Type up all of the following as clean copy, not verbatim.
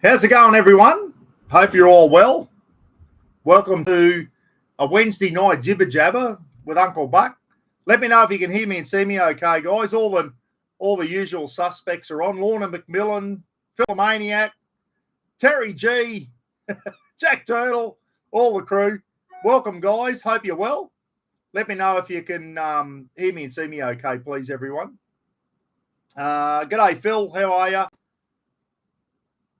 How's it going, everyone? Hope you're all well. Welcome to a Wednesday night Jibber Jabber with Uncle Buck. Let me know if you can hear me and see me okay, guys. All the usual suspects are on. Lorna McMillan, Phil Maniac, Terry G, Jack Turtle, all the crew. Welcome, guys. Hope you're well. Let me know if you can hear me and see me okay, please, everyone. G'day, Phil. How are you?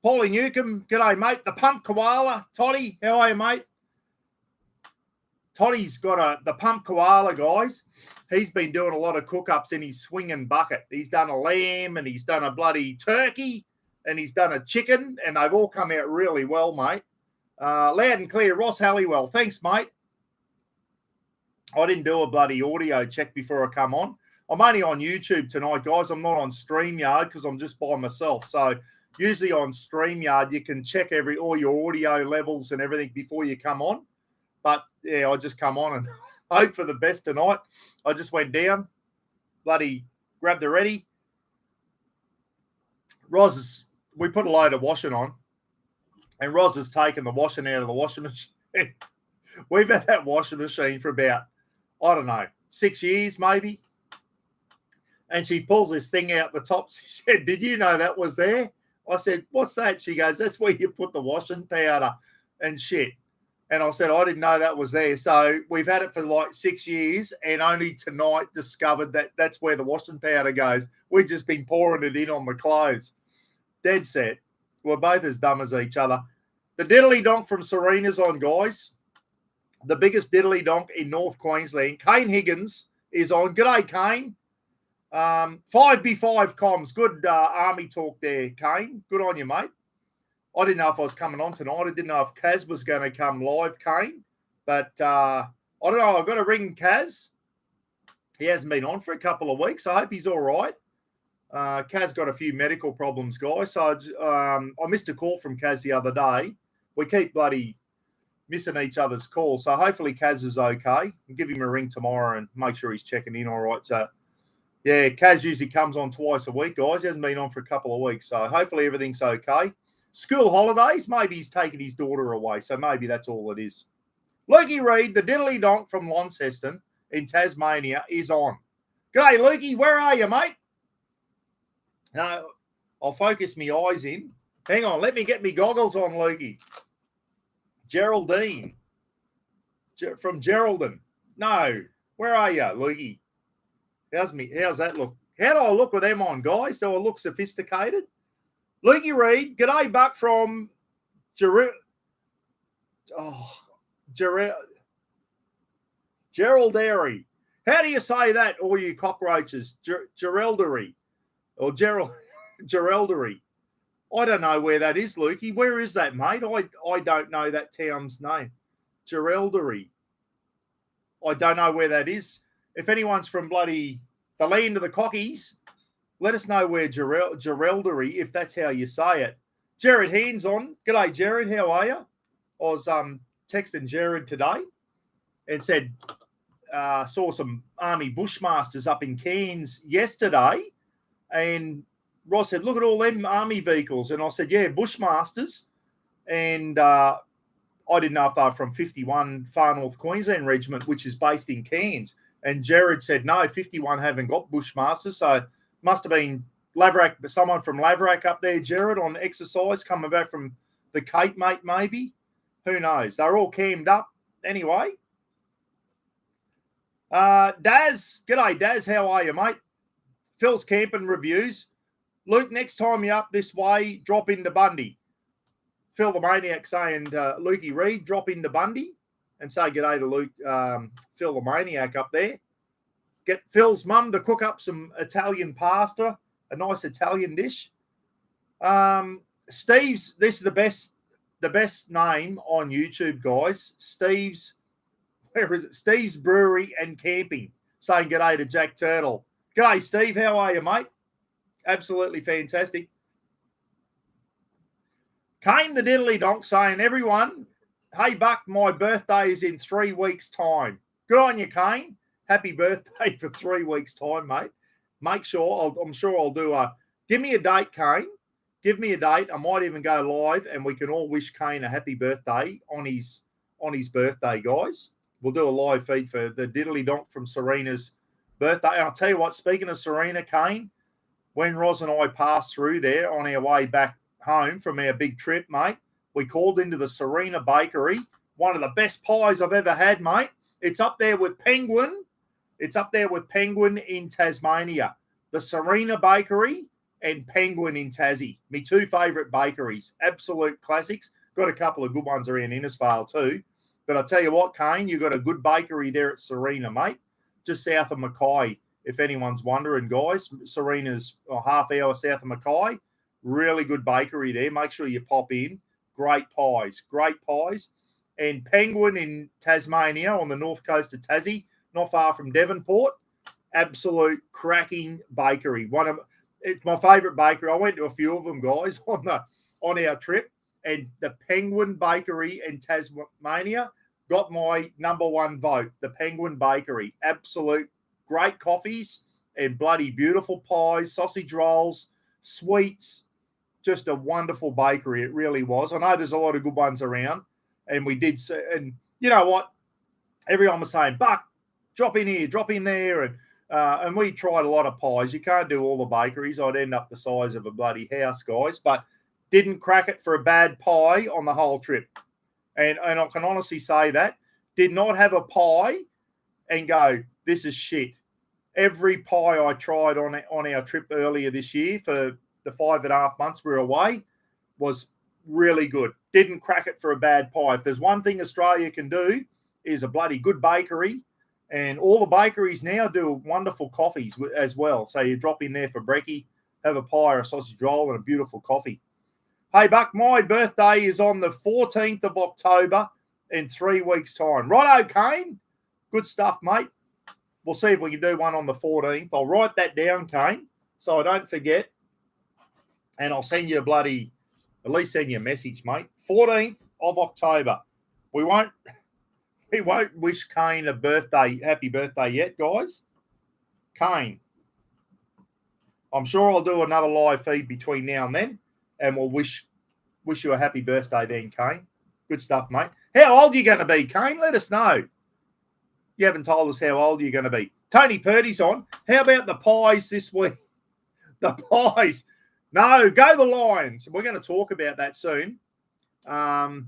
Paulie Newcomb, g'day, mate. The Pump Koala, Toddy, how are you, mate? Toddy's got the Pump Koala, guys. He's been doing a lot of cook-ups in his swinging bucket. He's done a lamb and he's done a bloody turkey and he's done a chicken, and they've all come out really well, mate. Loud and clear, Ross Halliwell. Thanks, mate. I didn't do a bloody audio check before I come on. I'm only on YouTube tonight, guys. I'm not on StreamYard because I'm just by myself. So usually on StreamYard, you can check all your audio levels and everything before you come on. But, yeah, I just come on and hope for the best tonight. I just went down, bloody grabbed the ready. We put a load of washing on, and Roz has taken the washing out of the washing machine. We've had that washing machine for about, 6 years maybe. And she pulls this thing out the top. She said, "Did you know that was there?" I said, "What's that?" She goes, "That's where you put the washing powder and shit." And I said, "I didn't know that was there." So we've had it for like 6 years, and only tonight discovered that that's where the washing powder goes. We've just been pouring it in on the clothes. Dead set. We're both as dumb as each other. The diddly donk from Serena's on, guys. The biggest diddly donk in North Queensland. Kane Higgins is on. G'day, Kane. 5B5 comms. Good army talk there, Kane. Good on you, mate. I didn't know if I was coming on tonight. I didn't know if Kaz was going to come live, Kane. But I don't know. I've got to ring Kaz. He hasn't been on for a couple of weeks. I hope he's all right. Kaz got a few medical problems, guys. So I missed a call from Kaz the other day. We keep bloody missing each other's calls. So hopefully Kaz is okay. I'll give him a ring tomorrow and make sure he's checking in all right. So, yeah, Kaz usually comes on twice a week, guys. He hasn't been on for a couple of weeks. So hopefully everything's okay. School holidays, maybe he's taken his daughter away. So maybe that's all it is. Lukey Reid, the diddly donk from Launceston in Tasmania, is on. G'day, Lukey. Where are you, mate? No, I'll focus my eyes in. Hang on. Let me get my goggles on, Lukey. Geraldine. From Geraldine. No. Where are you, Lukey? How's that look? How do I look with them on, guys? Do I look sophisticated? Lukey Reid, g'day, Buck from Geraldary. How do you say that, all you cockroaches? Geraldary or Geraldary. I don't know where that is, Lukey. Where is that, mate? I don't know that town's name. Geraldary. I don't know where that is. If anyone's from bloody the land of the cockies, let us know where Geraldary, if that's how you say it. Jared Hands on. G'day, Jared. How are you? I was texting Jared today and said saw some Army Bushmasters up in Cairns yesterday, and Ross said, "Look at all them Army vehicles." And I said, "Yeah, Bushmasters." And I didn't know if they were from 51 Far North Queensland Regiment, which is based in Cairns. And Jared said, "No, 51 haven't got Bushmasters." So must have been someone from Laverack up there, Jared, on exercise, coming back from the Cape, mate, maybe. Who knows? They're all cammed up. Anyway. Daz. G'day, Daz. How are you, mate? Phil's camping reviews. Luke, next time you're up this way, drop into Bundy. Phil the Maniac saying, Lukey Reid, drop into Bundy and say g'day to Luke, Phil the Maniac up there. Get Phil's mum to cook up some Italian pasta, a nice Italian dish. Steve's, this is the best name on YouTube, guys. Steve's, where is it? Steve's Brewery and Camping, saying g'day to Jack Turtle. G'day, Steve. How are you, mate? Absolutely fantastic. Kane the diddly donk saying, "Everyone, hey, Buck, my birthday is in 3 weeks' time." Good on you, Kane. Happy birthday for 3 weeks' time, mate. Make sure, I'm sure I'll do give me a date, Kane. Give me a date. I might even go live, and we can all wish Kane a happy birthday on his birthday, guys. We'll do a live feed for the diddly donk from Serena's birthday. And I'll tell you what, speaking of Serena, Kane, when Roz and I passed through there on our way back home from our big trip, mate, we called into the Serena Bakery. One of the best pies I've ever had, mate. It's up there with Penguin. It's up there with Penguin in Tasmania. The Serena Bakery and Penguin in Tassie. Me two favourite bakeries. Absolute classics. Got a couple of good ones around Innisfail too. But I'll tell you what, Kane, you've got a good bakery there at Serena, mate. Just south of Mackay, if anyone's wondering, guys. Serena's a half hour south of Mackay. Really good bakery there. Make sure you pop in. Great pies. And Penguin in Tasmania on the north coast of Tassie, not far from Devonport. Absolute cracking bakery. It's my favourite bakery. I went to a few of them, guys, on our trip. And the Penguin Bakery in Tasmania got my number one vote. The Penguin Bakery. Absolute great coffees and bloody beautiful pies, sausage rolls, sweets. Just a wonderful bakery. It really was. I know there's a lot of good ones around. And we did. And you know what? Everyone was saying, Buck, drop in here, drop in there. And we tried a lot of pies. You can't do all the bakeries. I'd end up the size of a bloody house, guys. But didn't crack it for a bad pie on the whole trip. And I can honestly say that. Did not have a pie and go, this is shit. Every pie I tried on our trip earlier this year for the 5.5 months we were away was really good. Didn't crack it for a bad pie. If there's one thing Australia can do is a bloody good bakery. And all the bakeries now do wonderful coffees as well. So you drop in there for brekkie, have a pie or a sausage roll and a beautiful coffee. Hey, Buck, my birthday is on the 14th of October in 3 weeks' time. Righto, Kane. Good stuff, mate. We'll see if we can do one on the 14th. I'll write that down, Kane, so I don't forget. And I'll send you at least send you a message, mate. 14th of October. We won't wish Kane a happy birthday yet, guys. Kane. I'm sure I'll do another live feed between now and then. And we'll wish you a happy birthday then, Kane. Good stuff, mate. How old are you going to be, Kane? Let us know. You haven't told us how old you're going to be. Tony Purdy's on. How about the pies this week? The pies. No, go the Lions. We're going to talk about that soon. We're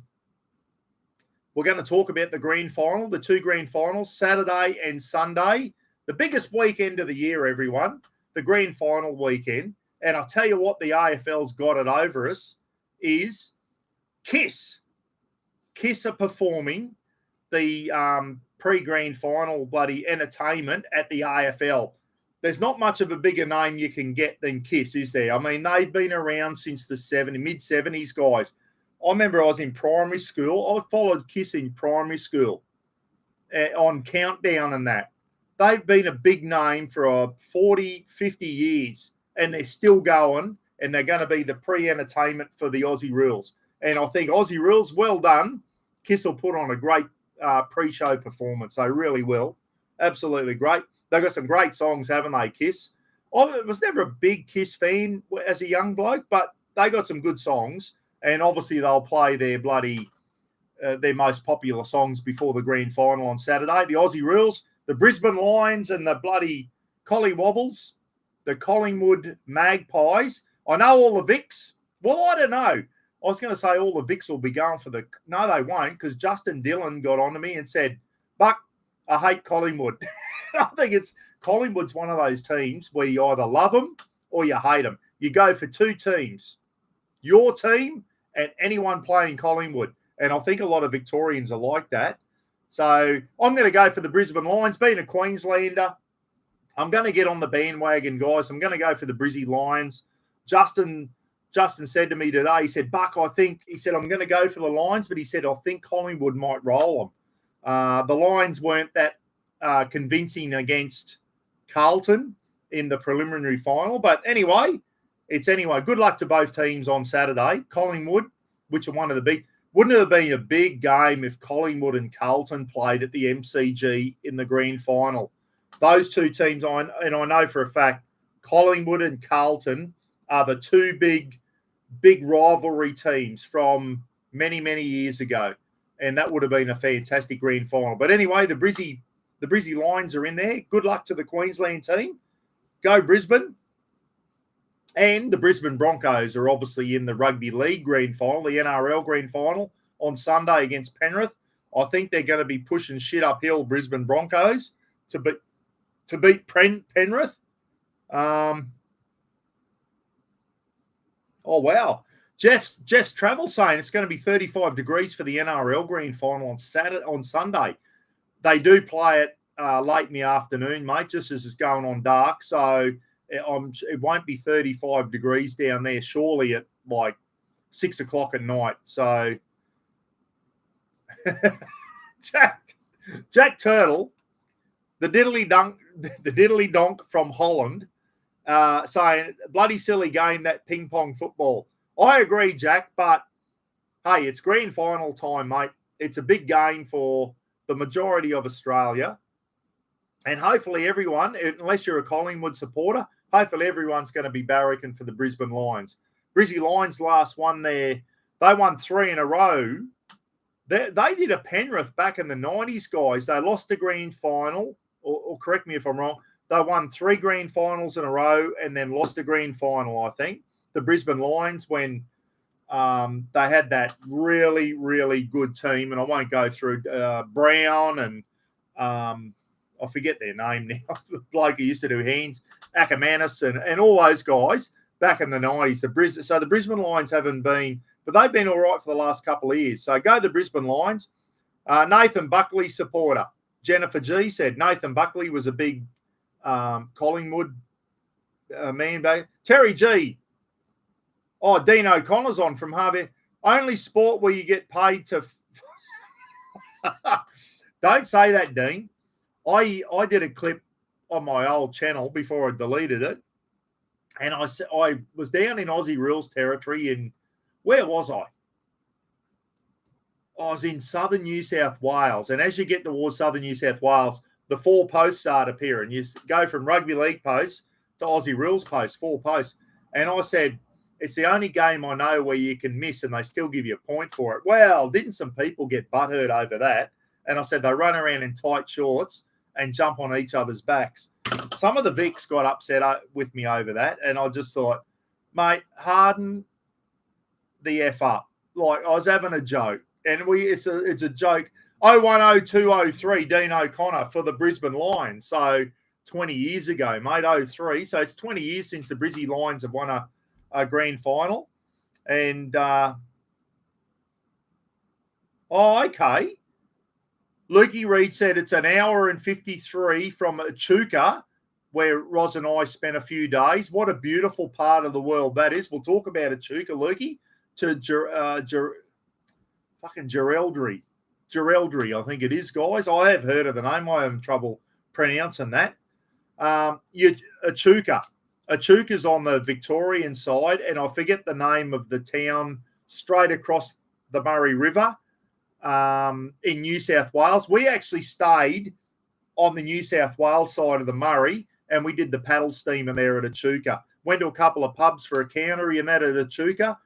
going to talk about the grand final, the two grand finals, Saturday and Sunday. The biggest weekend of the year, everyone. The grand final weekend. And I'll tell you what the AFL's got it over us is Kiss. Kiss are performing the pre-grand final bloody entertainment at the AFL. There's not much of a bigger name you can get than Kiss, is there? I mean, they've been around since the mid-70s, guys. I remember I was in primary school. I followed Kiss in primary school on Countdown and that. They've been a big name for 40, 50 years. And they're still going, and they're going to be the pre-entertainment for the Aussie Rules. And I think Aussie Rules, well done. Kiss will put on a great pre-show performance. They really will. Absolutely great. They've got some great songs, haven't they, Kiss? I was never a big Kiss fan as a young bloke, but they got some good songs. And obviously they'll play their most popular songs before the grand final on Saturday. The Aussie Rules, the Brisbane Lions and the bloody Collywobbles. The Collingwood Magpies. I know all the Vicks. Well, I don't know. I was going to say all the Vicks will be going for the... No, they won't, because Justin Dillon got on to me and said, Buck, I hate Collingwood. I think Collingwood's one of those teams where you either love them or you hate them. You go for two teams, your team and anyone playing Collingwood. And I think a lot of Victorians are like that. So I'm going to go for the Brisbane Lions. Being a Queenslander, I'm going to get on the bandwagon, guys. I'm going to go for the Brizzy Lions. Justin said to me today, he said, Buck, I'm going to go for the Lions, but he said, I think Collingwood might roll them. The Lions weren't that convincing against Carlton in the preliminary final. But anyway, good luck to both teams on Saturday. Collingwood, which are one of the big, wouldn't it have been a big game if Collingwood and Carlton played at the MCG in the grand final? Those two teams, and I know for a fact, Collingwood and Carlton are the two big big rivalry teams from many, many years ago. And that would have been a fantastic grand final. But anyway, the Brizzy Lions are in there. Good luck to the Queensland team. Go Brisbane. And the Brisbane Broncos are obviously in the Rugby League grand final, the NRL grand final on Sunday against Penrith. I think they're going to be pushing shit uphill, Brisbane Broncos, to beat Penrith. Oh, wow. Jeff's travel saying it's going to be 35 degrees for the NRL grand final on Sunday. They do play it late in the afternoon, mate, just as it's going on dark. So it won't be 35 degrees down there, surely at like 6 o'clock at night. So Jack Turtle, the diddly donk from Holland, saying bloody silly game, that ping pong football. I agree, Jack, but hey, it's grand final time, mate. It's a big game for the majority of Australia. And hopefully everyone, unless you're a Collingwood supporter, hopefully everyone's going to be barracking for the Brisbane Lions. Brizzy Lions last won they won 3 in a row. They did a Penrith back in the 90s, guys. They lost the grand final, or correct me if I'm wrong. They won 3 grand finals in a row and then lost the grand final, I think. The Brisbane Lions, when they had that really, really good team. And I won't go through Brown and I forget their name now. The bloke who used to do hands, Ackermanis and all those guys back in the 90s. So the Brisbane Lions haven't been, but they've been all right for the last couple of years. So go the Brisbane Lions. Nathan Buckley supporter. Jennifer G said Nathan Buckley was a big Collingwood man. Terry G. Oh, Dean O'Connor's on from Harvey. Only sport where you get paid to... Don't say that, Dean. I did a clip on my old channel before I deleted it. And I was down in Aussie Rules territory in... Where was I? I was in southern New South Wales. And as you get towards southern New South Wales, the 4 posts start appearing. You go from rugby league posts to Aussie Rules posts, 4 posts. And I said... It's the only game I know where you can miss and they still give you a point for it. Well, didn't some people get butthurt over that? And I said they run around in tight shorts and jump on each other's backs. Some of the Vics got upset with me over that. And I just thought, mate, harden the F up. Like, I was having a joke. And it's a joke. 010203 Dean O'Connor for the Brisbane Lions. So 20 years ago, mate, 03. So it's 20 years since the Brizzy Lions have won a grand final. And okay. Lukey Reed said it's an hour and 53 from Echuca, where Roz and I spent a few days. What a beautiful part of the world that is. We'll talk about Echuca, Lukey, to fucking Geraldry, I think it is, guys. I have heard of the name. I have trouble pronouncing that. Echuca. Echuca's on the Victorian side, and I forget the name of the town straight across the Murray River in New South Wales. We actually stayed on the New South Wales side of the Murray, and we did the paddle steamer there at Echuca. Went to a couple of pubs for a countery and that at Echuca.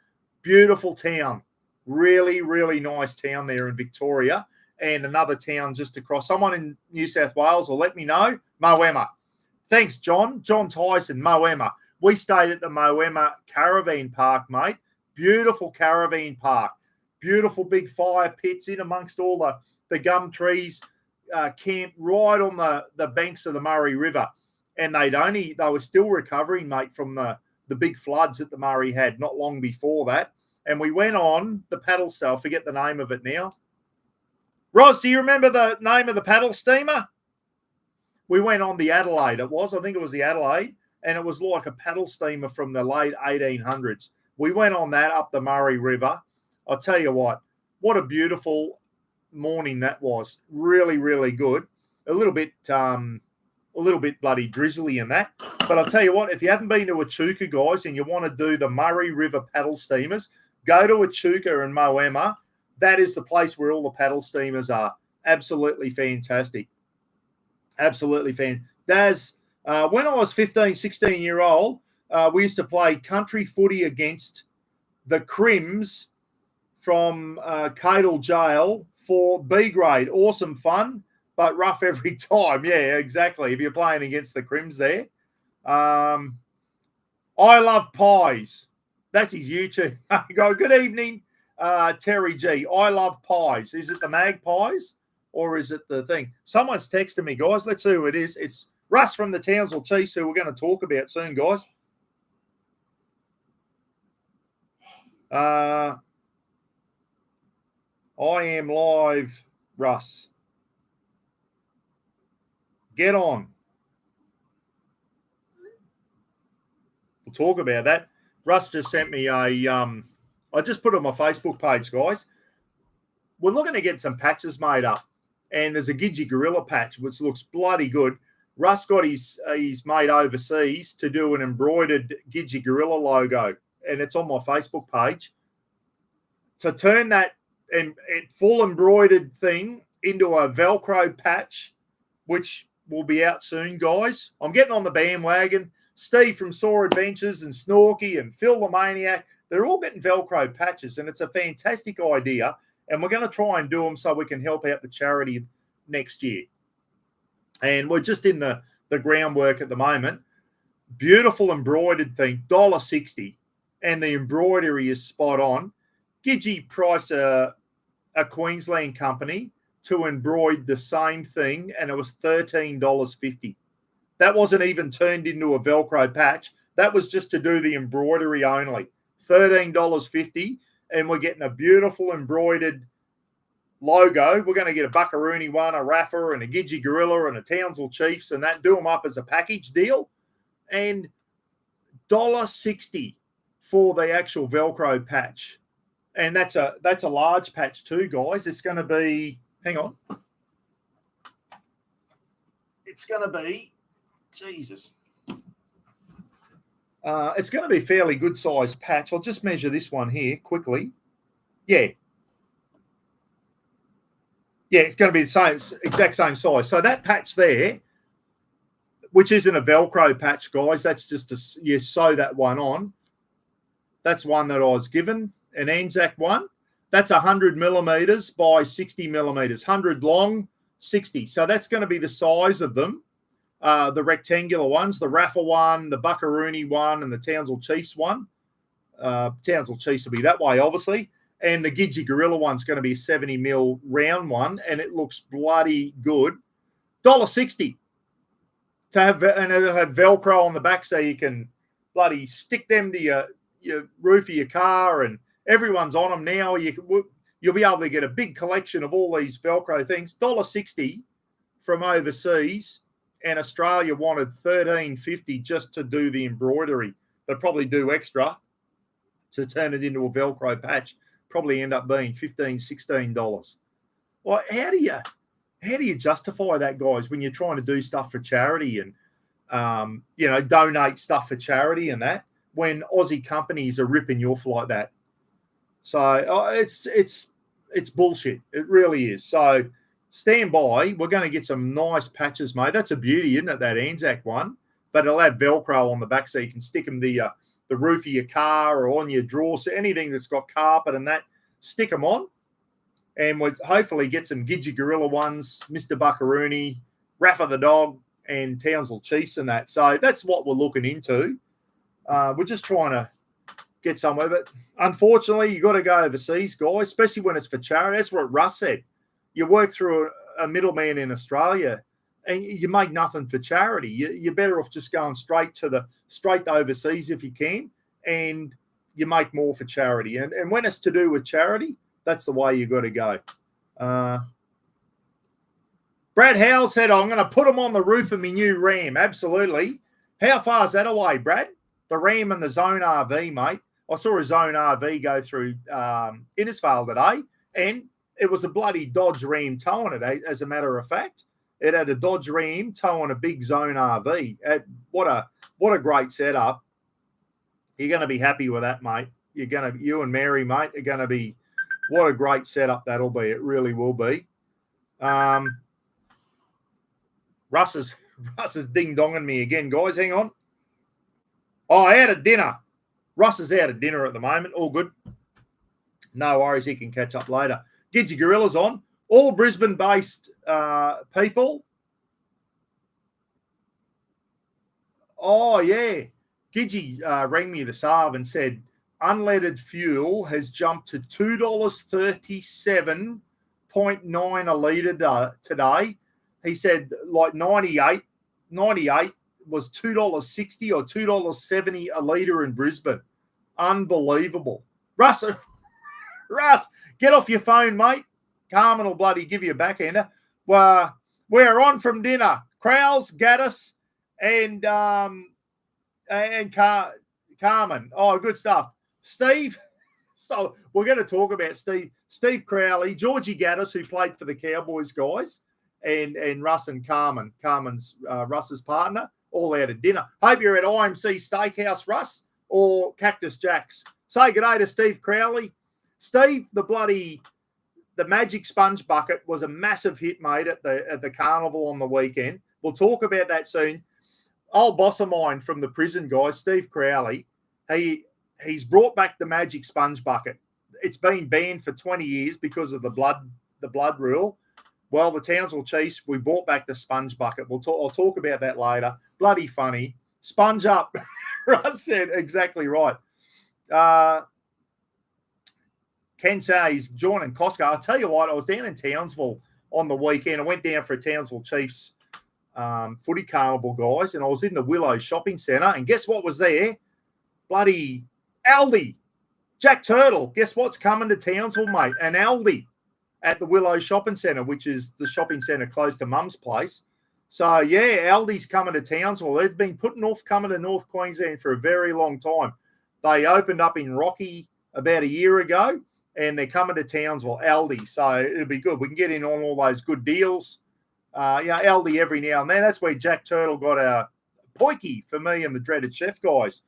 Beautiful town. Really, really nice town there in Victoria. And another town just across. Someone in New South Wales will let me know. Moama. Thanks, John. John Tyson, Moama. We stayed at the Moama Caravan Park, mate. Beautiful caravan park. Beautiful big fire pits in amongst all the gum trees. Camped right on the banks of the Murray River. And they were still recovering, mate, from the big floods that the Murray had not long before that. And we went on the paddle steamer. I forget the name of it now. Roz, do you remember the name of the paddle steamer? We went on the Adelaide. I think it was the Adelaide, and it was like a paddle steamer from the late 1800s. We went on that up the Murray River. I'll tell you what a beautiful morning that was. Really, really good. A little bit bloody drizzly in that. But I'll tell you what, if you haven't been to Echuca, guys, and you want to do the Murray River paddle steamers, go to Echuca and Moama. That is the place where all the paddle steamers are. Absolutely fantastic. Absolutely fan. Daz, when I was 15, 16-year-old, we used to play country footy against the Crims from Cadle Jail for B grade. Awesome fun, but rough every time. Yeah, exactly. If you're playing against the Crims there. I love pies. That's his YouTube. Go, good evening, Terry G. I love pies. Is it the Magpies or is it the thing? Someone's texting me, guys. Let's see who it is. It's Russ from the Townsville Chiefs, who we're going to talk about soon, guys. I am live, Russ. Get on. We'll talk about that. Russ just sent me a I just put it on my Facebook page, guys. We're looking to get some patches made up. And there's a Gidgee Gorilla patch, which looks bloody good. Russ got his mate overseas to do an embroidered Gidgee Gorilla logo. And it's on my Facebook page. To turn that and full embroidered thing into a Velcro patch, which will be out soon, guys. I'm getting on the bandwagon. Steve from Saw Adventures and Snorky and Phil the Maniac, they're all getting Velcro patches, and it's a fantastic idea. And we're going to try and do them so we can help out the charity next year. And we're just in the groundwork at the moment. Beautiful embroidered thing, $1.60. And the embroidery is spot on. Gidgee priced a Queensland company to embroider the same thing, and it was $13.50. That wasn't even turned into a Velcro patch. That was just to do the embroidery only. $13.50, and we're getting a beautiful embroidered logo. We're going to get a Buckaroony one, a Raffa, and a Gidgee Gorilla, and a Townsville Chiefs, and that, do them up as a package deal. And $1.60 for the actual Velcro patch. And that's a large patch too, guys. It's going to be, hang on. It's going to be, Jesus. It's going to be a fairly good size patch. I'll just measure this one here quickly. Yeah. Yeah, it's going to be the same, exact same size. So that patch there, which isn't a Velcro patch, guys, that's just you sew that one on. That's one that I was given, an Anzac one. That's 100 millimeters by 60 millimeters, 100 long, 60. So that's going to be the size of them. The rectangular ones, the Raffa one, the Buckaroony one, and the Townsville Chiefs one. Townsville Chiefs will be that way, obviously. And the Gidgee Gorilla one's going to be a 70 mil round one, and it looks bloody good. $1.60 to have, and it'll have Velcro on the back so you can bloody stick them to your roof of your car, and everyone's on them now. You'll be able to get a big collection of all these Velcro things. $1.60 from overseas. And Australia wanted $13.50 just to do the embroidery. They'll probably do extra to turn it into a Velcro patch. Probably end up being $15, $16. Well, how do you justify that, guys, when you're trying to do stuff for charity and donate stuff for charity and that, when Aussie companies are ripping you off like that? So it's bullshit. It really is. So stand by. We're going to get some nice patches, mate. That's a beauty, isn't it, that Anzac one? But it'll have Velcro on the back so you can stick them to the roof of your car or on your drawer. So anything that's got carpet and that, stick them on. And we'll hopefully get some Gidgee Gorilla ones, Mr. Buckaroony, Raffa the dog, and Townsville Chiefs and that. So that's what we're looking into. We're just trying to get somewhere. But unfortunately, you got to go overseas, guys, especially when it's for charity. That's what Russ said. You work through a middleman in Australia and you make nothing for charity. You're better off just going straight to overseas if you can, and you make more for charity. And when it's to do with charity, that's the way you got to go. Brad Howell said, I'm going to put them on the roof of my new Ram. Absolutely. How far is that away, Brad? The Ram and the Zone RV, mate. I saw a Zone RV go through Innisfail today, and it was a bloody Dodge Ram towing it, as a matter of fact. It had a Dodge Ram towing a big Zone RV. What a great setup. You're going to be happy with that, mate. You and Mary, mate, are going to be, what a great setup that'll be. It really will be. Russ is ding-donging me again, guys. Hang on. Oh, I had a dinner. Russ is out at dinner at the moment. All good. No worries. He can catch up later. Gidgy Gorilla's on. All Brisbane-based people. Oh, yeah. Gidgy rang me this hour and said unleaded fuel has jumped to $2.37.9 a litre today. He said like 98 was $2.60 or $2.70 a litre in Brisbane. Unbelievable. Russ, get off your phone, mate. Carmen will bloody give you a backhander. We're on from dinner. Crowls, Gaddis, and Carmen. Oh, good stuff. Steve. So we're going to talk about Steve Crowley, Georgie Gaddis, who played for the Cowboys guys, and Russ and Carmen. Carmen's Russ's partner, all out at dinner. Hope you're at IMC Steakhouse, Russ, or Cactus Jack's. Say good day to Steve Crowley. Steve, the Magic Sponge Bucket was a massive hit, mate, at the carnival on the weekend. We'll talk about that soon. Old boss of mine from the prison, guys, Steve Crowley, he's brought back the Magic Sponge Bucket. It's been banned for 20 years because of the blood rule. Well, the Townsville Chiefs, we brought back the Sponge Bucket. I'll talk about that later. Bloody funny. Sponge up. Russ said exactly right. Ken says joining Costco. I'll tell you what, I was down in Townsville on the weekend. I went down for a Townsville Chiefs footy carnival, guys, and I was in the Willow Shopping Centre, and guess what was there? Bloody Aldi. Jack Turtle. Guess what's coming to Townsville, mate? An Aldi at the Willow Shopping Centre, which is the shopping centre close to Mum's place. So, yeah, Aldi's coming to Townsville. They've been putting off coming to North Queensland for a very long time. They opened up in Rocky about a year ago, and they're coming to Townsville, Aldi. So it'll be good. We can get in on all those good deals. Aldi every now and then. That's where Jack Turtle got a poikie for me and the Dreaded Chef guys.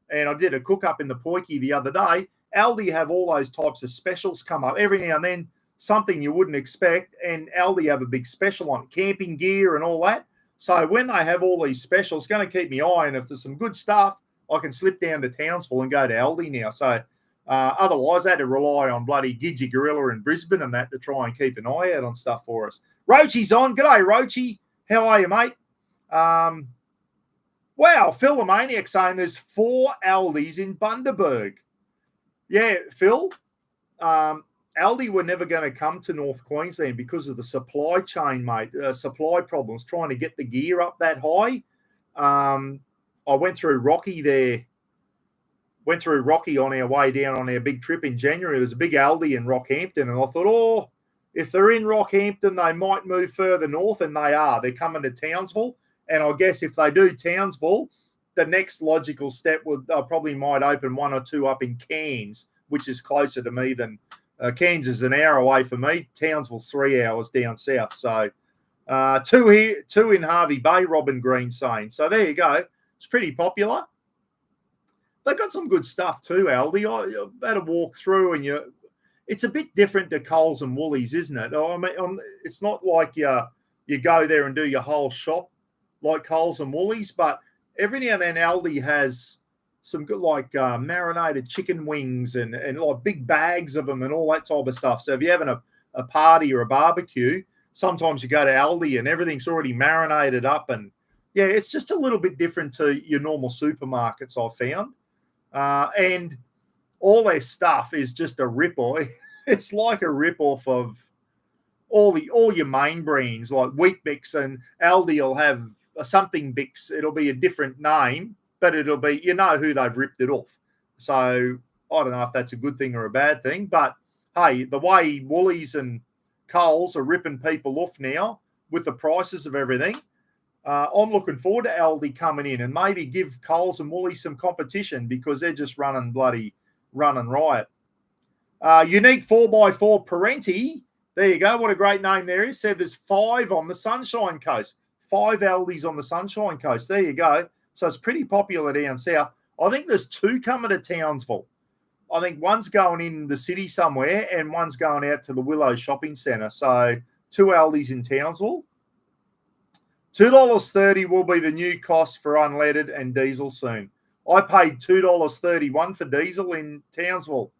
And I did a cook-up in the poikie the other day. Aldi have all those types of specials come up. Every now and then, something you wouldn't expect. And Aldi have a big special on camping gear and all that. So when they have all these specials, it's going to keep me eye. And if there's some good stuff, I can slip down to Townsville and go to Aldi now. So otherwise, I had to rely on bloody Gidgy Gorilla in Brisbane and that to try and keep an eye out on stuff for us. Rochi's on. G'day, Rochi. How are you, mate? Wow, Phil the Maniac saying there's 4 Aldis in Bundaberg. Yeah, Phil, Aldi were never going to come to North Queensland because of the supply chain, mate, supply problems, trying to get the gear up that high. I went through Rocky there. Went through Rocky on our way down on our big trip in January. There's a big Aldi in Rockhampton, and I thought, if they're in Rockhampton, they might move further north, and they are. They're coming to Townsville, and I guess if they do Townsville, the next logical step would probably might open 1 or 2 up in Cairns, which is closer to me than Cairns is an hour away from me. Townsville's 3 hours down south. So 2 here, 2 in Harvey Bay, Robin Green saying. So there you go. It's pretty popular. They got some good stuff too, Aldi. I had a walk through, and it's a bit different to Coles and Woolies, isn't it? I mean, it's not like you go there and do your whole shop like Coles and Woolies, but every now and then Aldi has some good marinated chicken wings and like big bags of them and all that type of stuff. So if you're having a party or a barbecue, sometimes you go to Aldi and everything's already marinated up, and yeah, it's just a little bit different to your normal supermarkets, I've found. And all their stuff is just a rip-off. It's like a rip-off of all your main brands, like Weet-Bix, and Aldi will have a something Bix. It'll be a different name, but it'll be, who they've ripped it off. So I don't know if that's a good thing or a bad thing, but hey, the way Woolies and Coles are ripping people off now with the prices of everything, I'm looking forward to Aldi coming in and maybe give Coles and Woolies some competition, because they're just running riot. Unique 4x4 Parenti. There you go. What a great name there is. Said there's 5 on the Sunshine Coast. 5 Aldis on the Sunshine Coast. There you go. So it's pretty popular down south. I think there's 2 coming to Townsville. I think one's going in the city somewhere and one's going out to the Willow Shopping Centre. So 2 Aldis in Townsville. $2.30 will be the new cost for unleaded and diesel soon. I paid $2.31 for diesel in Townsville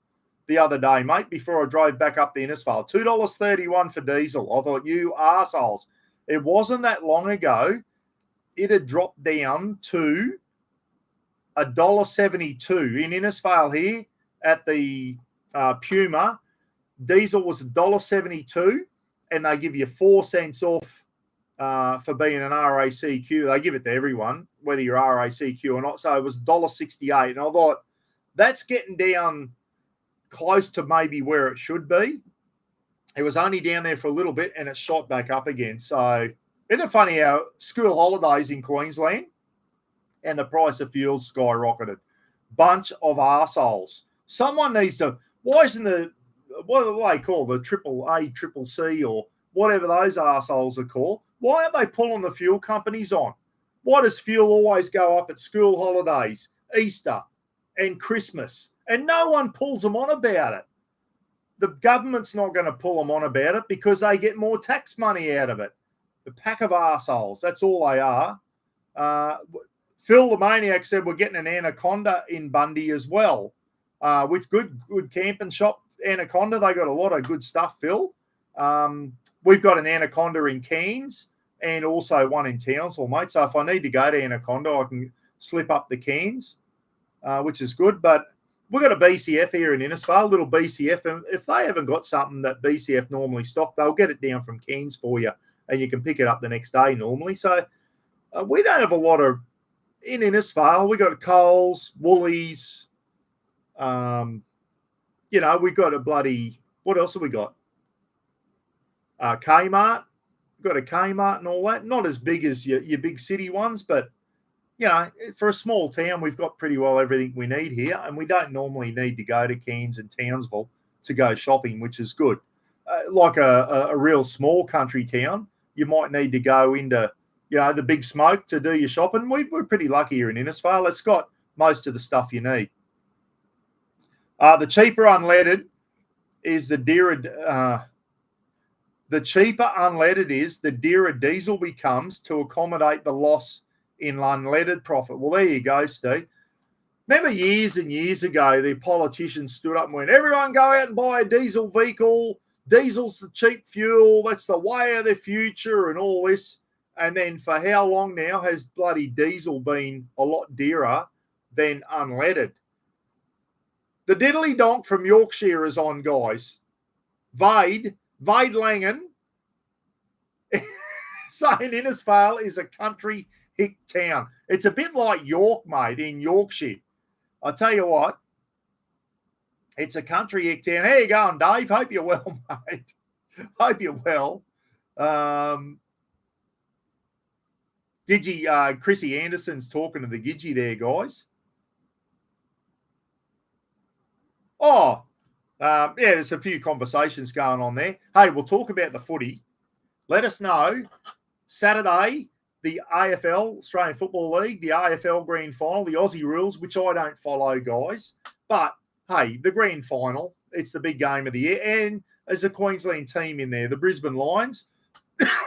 the other day, mate, before I drove back up the Innisfail. $2.31 for diesel. I thought, you arseholes. It wasn't that long ago. It had dropped down to $1.72 in Innisfail here at the Puma. Diesel was $1.72, and they give you 4 cents off for being an RACQ. They give it to everyone, whether you're RACQ or not. So it was $1.68. And I thought, that's getting down close to maybe where it should be. It was only down there for a little bit, and it shot back up again. So isn't it funny how school holidays in Queensland and the price of fuel skyrocketed? Bunch of arseholes. Someone needs to, why isn't what do they call the AAA, Triple C, or whatever those arseholes are called? Why aren't they pulling the fuel companies on? Why does fuel always go up at school holidays, Easter, and Christmas? And no one pulls them on about it. The government's not going to pull them on about it because they get more tax money out of it. The pack of arseholes, that's all they are. Phil the Maniac said we're getting an Anaconda in Bundy as well, which good camping shop, Anaconda. They got a lot of good stuff, Phil. We've got an Anaconda in Cairns and also one in Townsville, mate. So if I need to go to Anaconda, I can slip up the Cairns, which is good. But we've got a BCF here in Innisfail, a little BCF. And if they haven't got something that BCF normally stock, they'll get it down from Cairns for you, and you can pick it up the next day normally. So we don't have a lot of, in Innisfail, we got Coles, Woolies, we've got a bloody, what else have we got? Kmart. We've got a Kmart and all that. Not as big as your big city ones, but, for a small town, we've got pretty well everything we need here, and we don't normally need to go to Cairns and Townsville to go shopping, which is good. Like a real small country town, you might need to go into, the big smoke to do your shopping. We're pretty lucky here in Innisfail. It's got most of the stuff you need. The cheaper unleaded is the dearer. The cheaper unleaded is, the dearer diesel becomes to accommodate the loss in unleaded profit. Well, there you go, Steve. Remember years and years ago, the politicians stood up and went, everyone go out and buy a diesel vehicle. Diesel's the cheap fuel. That's the way of the future and all this. And then for how long now has bloody diesel been a lot dearer than unleaded? The diddly donk from Yorkshire is on, guys. Vade Langan saying Innisfail is a country hick town. It's a bit like York, mate, in Yorkshire. I tell you what, it's a country hick town. How you going, Dave? Hope you're well, mate. Hope you're well. Gidgy, Chrissy Anderson's talking to the Gidgy there, guys. There's a few conversations going on there. Hey, we'll talk about the footy. Let us know. Saturday, the AFL, Australian Football League, the AFL Grand Final, the Aussie rules, which I don't follow, guys. But, hey, the Grand Final, it's the big game of the year. And there's a Queensland team in there, the Brisbane Lions.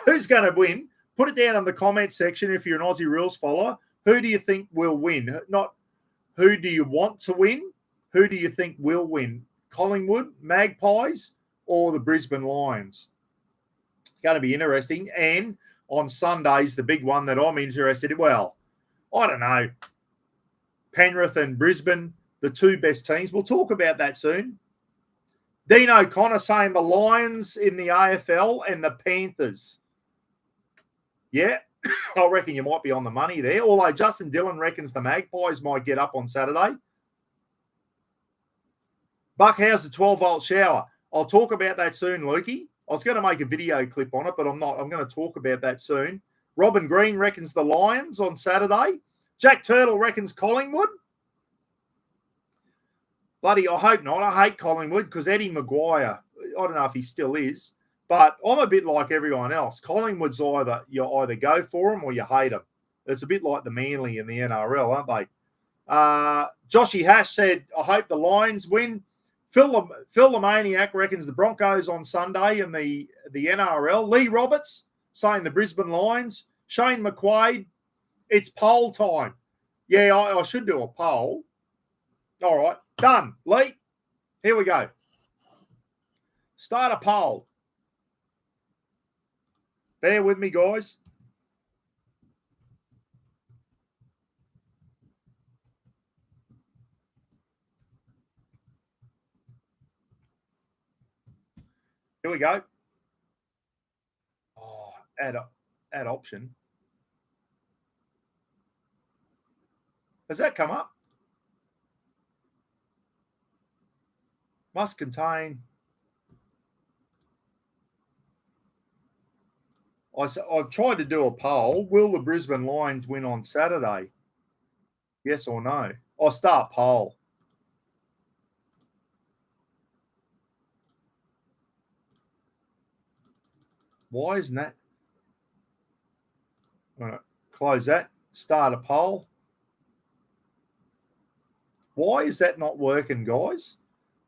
Who's going to win? Put it down in the comment section if you're an Aussie rules follower. Who do you think will win? Not who do you want to win? Who do you think will win? Collingwood, Magpies, or the Brisbane Lions? It's going to be interesting. And on Sundays, the big one that I'm interested in, well, I don't know. Penrith and Brisbane, the two best teams. We'll talk about that soon. Dean O'Connor saying the Lions in the AFL and the Panthers. Yeah, I reckon you might be on the money there. Although Justin Dillon reckons the Magpies might get up on Saturday. Buck, how's the 12-volt shower? I'll talk about that soon, Lukey. I was going to make a video clip on it, but I'm not. I'm going to talk about that soon. Robin Green reckons the Lions on Saturday. Jack Turtle reckons Collingwood. Bloody, I hope not. I hate Collingwood because Eddie Maguire, I don't know if he still is, but I'm a bit like everyone else. Collingwood's you either go for them or you hate them. It's a bit like the Manly in the NRL, aren't they? Joshy Hash said, I hope the Lions win. Phil the Maniac reckons the Broncos on Sunday in the NRL. Lee Roberts saying the Brisbane Lions. Shane McQuaid, it's poll time. Yeah, I should do a poll. All right, done. Lee, here we go. Start a poll. Bear with me, guys. Here we go. Oh, add option. Has that come up? Must contain. I've tried to do a poll. Will the Brisbane Lions win on Saturday? Yes or no? I'll start poll. Why isn't that? All right, close that. Start a poll. Why is that not working, guys?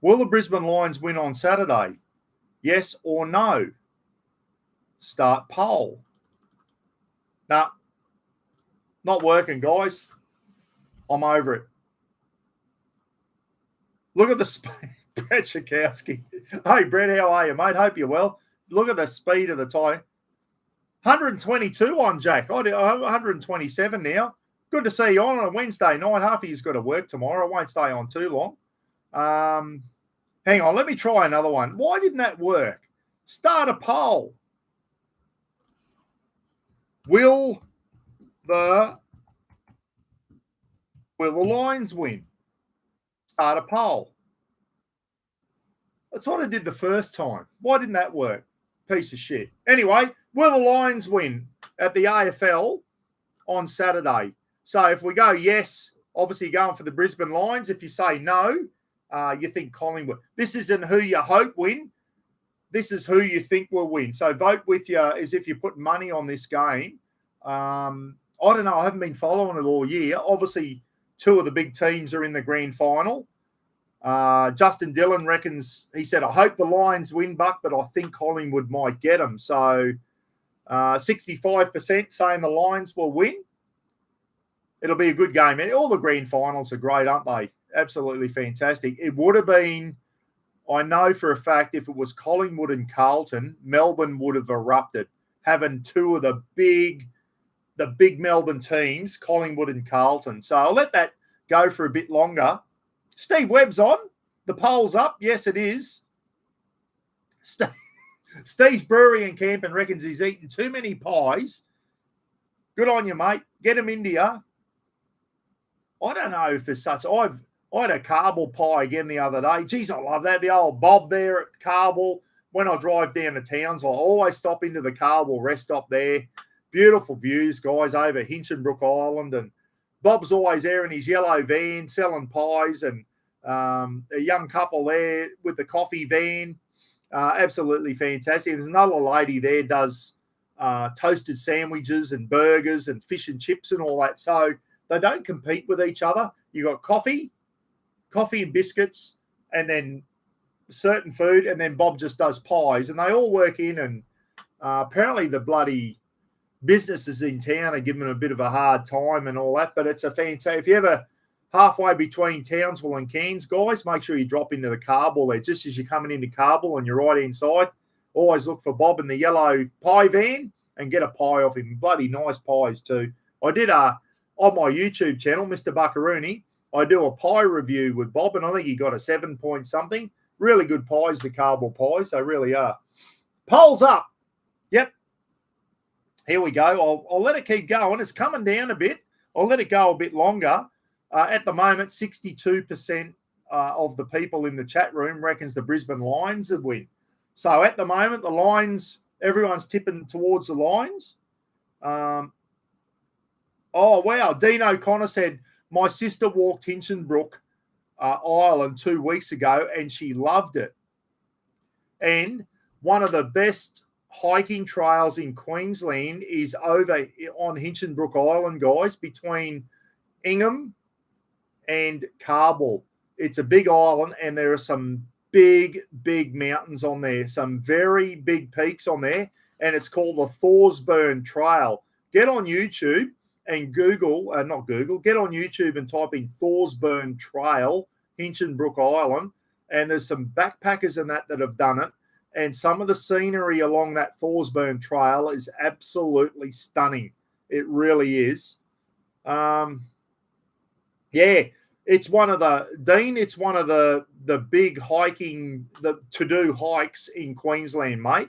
Will the Brisbane Lions win on Saturday? Yes or no? Start poll. Nah, not working, guys. I'm over it. Look at the speed. Brett Schakowsky. Hey, Brett, how are you, mate? Hope you're well. Look at the speed of the tie. 122 on Jack. I do 127 now. Good to see you on a Wednesday night. Half of you's got to work tomorrow. I won't stay on too long. Hang on. Let me try another one. Why didn't that work? Start a poll. Will the Lions win? Start a poll. That's what I did the first time. Why didn't that work? Piece of shit. Anyway, will the Lions win at the AFL on Saturday? So if we go yes, obviously going for the Brisbane Lions. If you say no, you think Collingwood. This isn't who you hope win. This is who you think will win. So vote with you as if you put money on this game. I don't know. I haven't been following it all year. Obviously, two of the big teams are in the grand final. Justin Dillon reckons, he said, I hope the Lions win, Buck, but I think Collingwood might get them. So 65% saying the Lions will win. It'll be a good game. And all the grand finals are great, aren't they? Absolutely fantastic. It would have been, I know for a fact, if it was Collingwood and Carlton, Melbourne would have erupted, having two of the big Melbourne teams, Collingwood and Carlton. So I'll let that go for a bit longer. Steve Webb's on. The poll's up. Yes, it is. Steve's Brewery and Camping reckons he's eaten too many pies. Good on you, mate. Get him into you. I don't know if there's such. I had a Carball pie again the other day. Geez, I love that. The old Bob there at Carball. When I drive down to Townsville, I always stop into the Carball rest stop there. Beautiful views, guys, over Hinchinbrook Island. And Bob's always there in his yellow van selling pies, and a young couple there with the coffee van. Absolutely fantastic. There's another lady there does toasted sandwiches and burgers and fish and chips and all that. So they don't compete with each other. You got coffee and biscuits, and then certain food, and then Bob just does pies, and they all work in. And apparently the bloody businesses in town are giving them a bit of a hard time and all that, but it's a fantastic. If you're ever halfway between Townsville and Cairns, guys, make sure you drop into the Carball there. Just as you're coming into Carball on your right hand side, always look for Bob in the yellow pie van and get a pie off him. Bloody nice pies too. I did on my YouTube channel, Mr. Buckaroony, I do a pie review with Bob, and I think he got a 7 point something. Really good pies, the Carball pies. They really are. Polls up. Yep. Here we go. I'll let it keep going. It's coming down a bit. I'll let it go a bit longer. At the moment, 62% of the people in the chat room reckons the Brisbane Lions would win. So at the moment, the Lions, everyone's tipping towards the Lions. Oh, wow. Dean O'Connor said, my sister walked Hinchinbrook Island 2 weeks ago and she loved it. And one of the best hiking trails in Queensland is over on Hinchinbrook Island, guys, between Ingham and Carball. It's a big island, and there are some big mountains on there, some very big peaks on there, and it's called the Thorsburn Trail. Get on YouTube and not Google, get on YouTube and type in Thorsburn Trail, Hinchinbrook Island, and there's some backpackers and that have done it, and some of the scenery along that Thorsburn Trail is absolutely stunning. It really is. It's one of the big hiking, to-do hikes in Queensland, mate.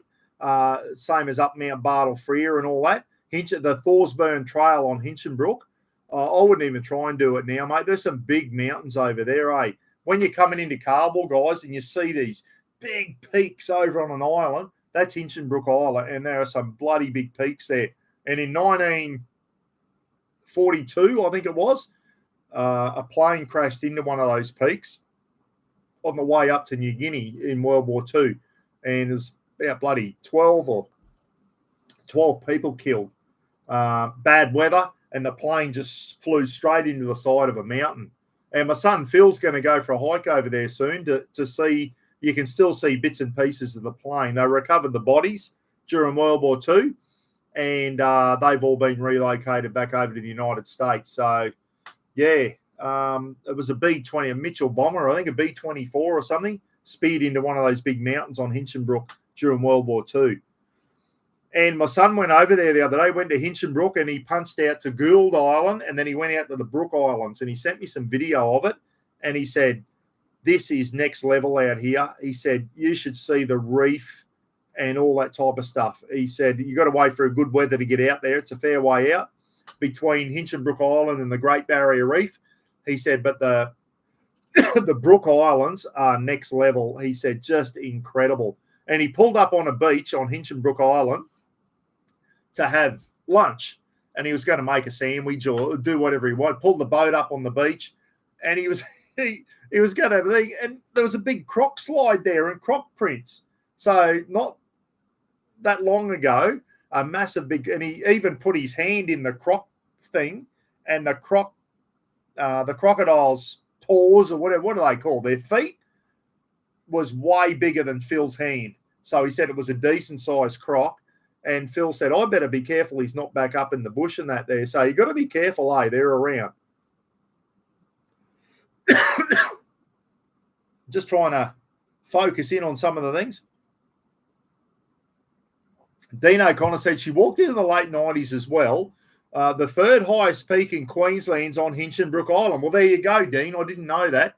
Same as up Mount Bartle Frere and all that. The Thorsburn Trail on Hinchinbrook. I wouldn't even try and do it now, mate. There's some big mountains over there, eh? When you're coming into Cardwell, guys, and you see these big peaks over on an island, that's Hinchinbrook Island, and there are some bloody big peaks there. And in 1942, I think it was, a plane crashed into one of those peaks on the way up to New Guinea in World War II. And there's about bloody 12 people killed. Bad weather, and the plane just flew straight into the side of a mountain. And my son Phil's going to go for a hike over there soon to see. You can still see bits and pieces of the plane. They recovered the bodies during World War II, and they've all been relocated back over to the United States. So, yeah, it was a B-20, a Mitchell bomber, I think a B-24 or something, speared into one of those big mountains on Hinchinbrook during World War II. And my son went over there the other day, went to Hinchinbrook, and he punched out to Gould Island, and then he went out to the Brook Islands, and he sent me some video of it, and he said, this is next level out here. He said, you should see the reef and all that type of stuff. He said, you got to wait for a good weather to get out there. It's a fair way out between Hinchinbrook Island and the Great Barrier Reef. He said, but the Brook Islands are next level. He said, just incredible. And he pulled up on a beach on Hinchinbrook Island to have lunch, and he was going to make a sandwich or do whatever he wanted. Pulled the boat up on the beach, and he was he was going to, and there was a big croc slide there and croc prints. So not that long ago, a massive big, and he even put his hand in the croc thing, and the crocodile's paws, or whatever, what do they call their feet, was way bigger than Phil's hand. So he said it was a decent sized croc. And Phil said, I better be careful he's not back up in the bush and that there. So you got to be careful, they're around. Just trying to focus in on some of the things. Dean O'Connor said she walked in the late 90s as well. The third highest peak in Queensland's on Hinchinbrook Island. Well, there you go, Dean. I didn't know that.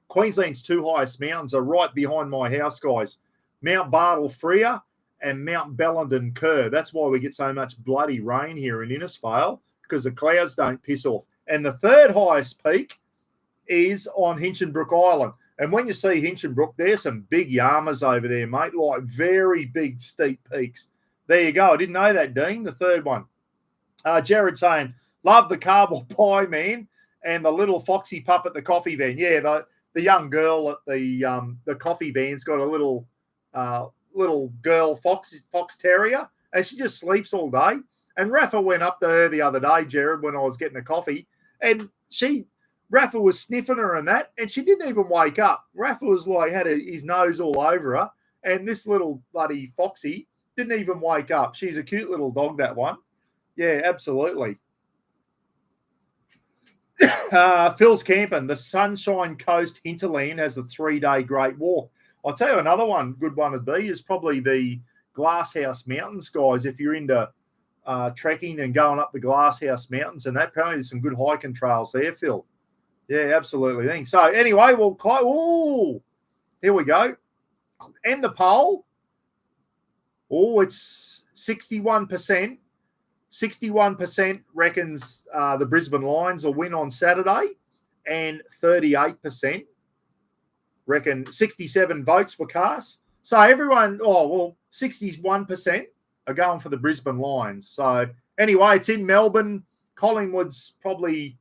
Queensland's two highest mountains are right behind my house, guys. Mount Bartle Frere and Mount Bellenden Kerr. That's why we get so much bloody rain here in Innisfail, because the clouds don't piss off. And the third highest peak is on Hinchinbrook Island. And when you see Hinchinbrook, there's some big yamas over there, mate, like very big, steep peaks. There you go. I didn't know that, Dean, the third one. Jared saying, love the Cardwell pie, man, and the little foxy pup at the coffee van. Yeah, the young girl at the coffee van's got a little girl fox terrier, and she just sleeps all day. And Rafa went up to her the other day, Jared, when I was getting a coffee, and Rafa was sniffing her and that, and she didn't even wake up. Rafa was like, had his nose all over her, and this little bloody foxy didn't even wake up. She's a cute little dog, that one. Yeah, absolutely. Phil's camping. The Sunshine Coast hinterland has a 3-day great walk. I'll tell you another one, good one to be, is probably the Glasshouse Mountains, guys, if you're into trekking and going up the Glasshouse Mountains, and that apparently there's some good hiking trails there, Phil. Yeah, absolutely. So anyway, here we go. And the poll. Oh, it's 61%. 61% reckons the Brisbane Lions will win on Saturday, and 38% reckon 67 votes were cast. So everyone, 61% are going for the Brisbane Lions. So anyway, it's in Melbourne. Collingwood's probably,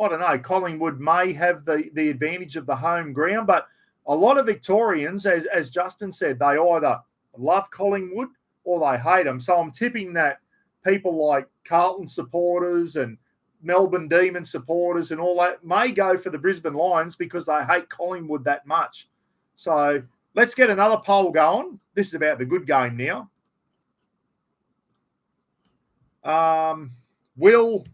I don't know, Collingwood may have the advantage of the home ground, but a lot of Victorians, as Justin said, they either love Collingwood or they hate them. So I'm tipping that people like Carlton supporters and Melbourne Demon supporters and all that may go for the Brisbane Lions because they hate Collingwood that much. So let's get another poll going. This is about the good game now. Will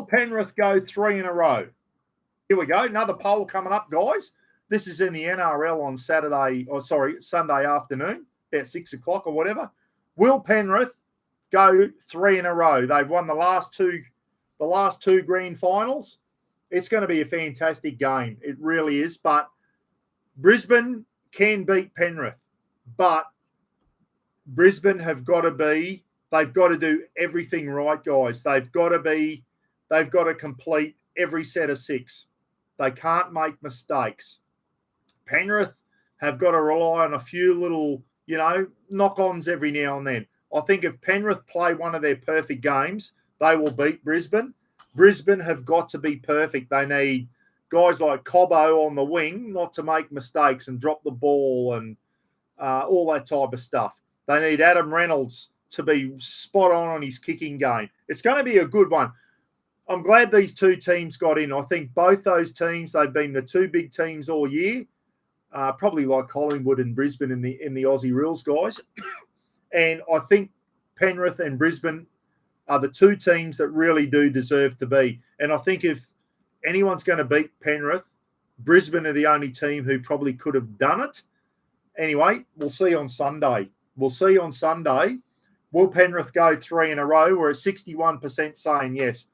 Penrith go 3 in a row? Here we go. Another poll coming up, guys. This is in the NRL on Sunday afternoon, about 6 o'clock or whatever. Will Penrith go 3 in a row? They've won the last two grand finals. It's going to be a fantastic game. It really is. But Brisbane can beat Penrith. But Brisbane they've got to do everything right, guys. They've got to complete every set of 6. They can't make mistakes. Penrith have got to rely on a few little, knock-ons every now and then. I think if Penrith play one of their perfect games, they will beat Brisbane. Brisbane have got to be perfect. They need guys like Cobbo on the wing not to make mistakes and drop the ball and all that type of stuff. They need Adam Reynolds to be spot on his kicking game. It's going to be a good one. I'm glad these two teams got in. I think both those teams, they've been the two big teams all year, probably like Collingwood and Brisbane in the Aussie Rules, guys. And I think Penrith and Brisbane are the two teams that really do deserve to be. And I think if anyone's going to beat Penrith, Brisbane are the only team who probably could have done it. Anyway, we'll see on Sunday. Will Penrith go 3 in a row? We're at 61% saying yes.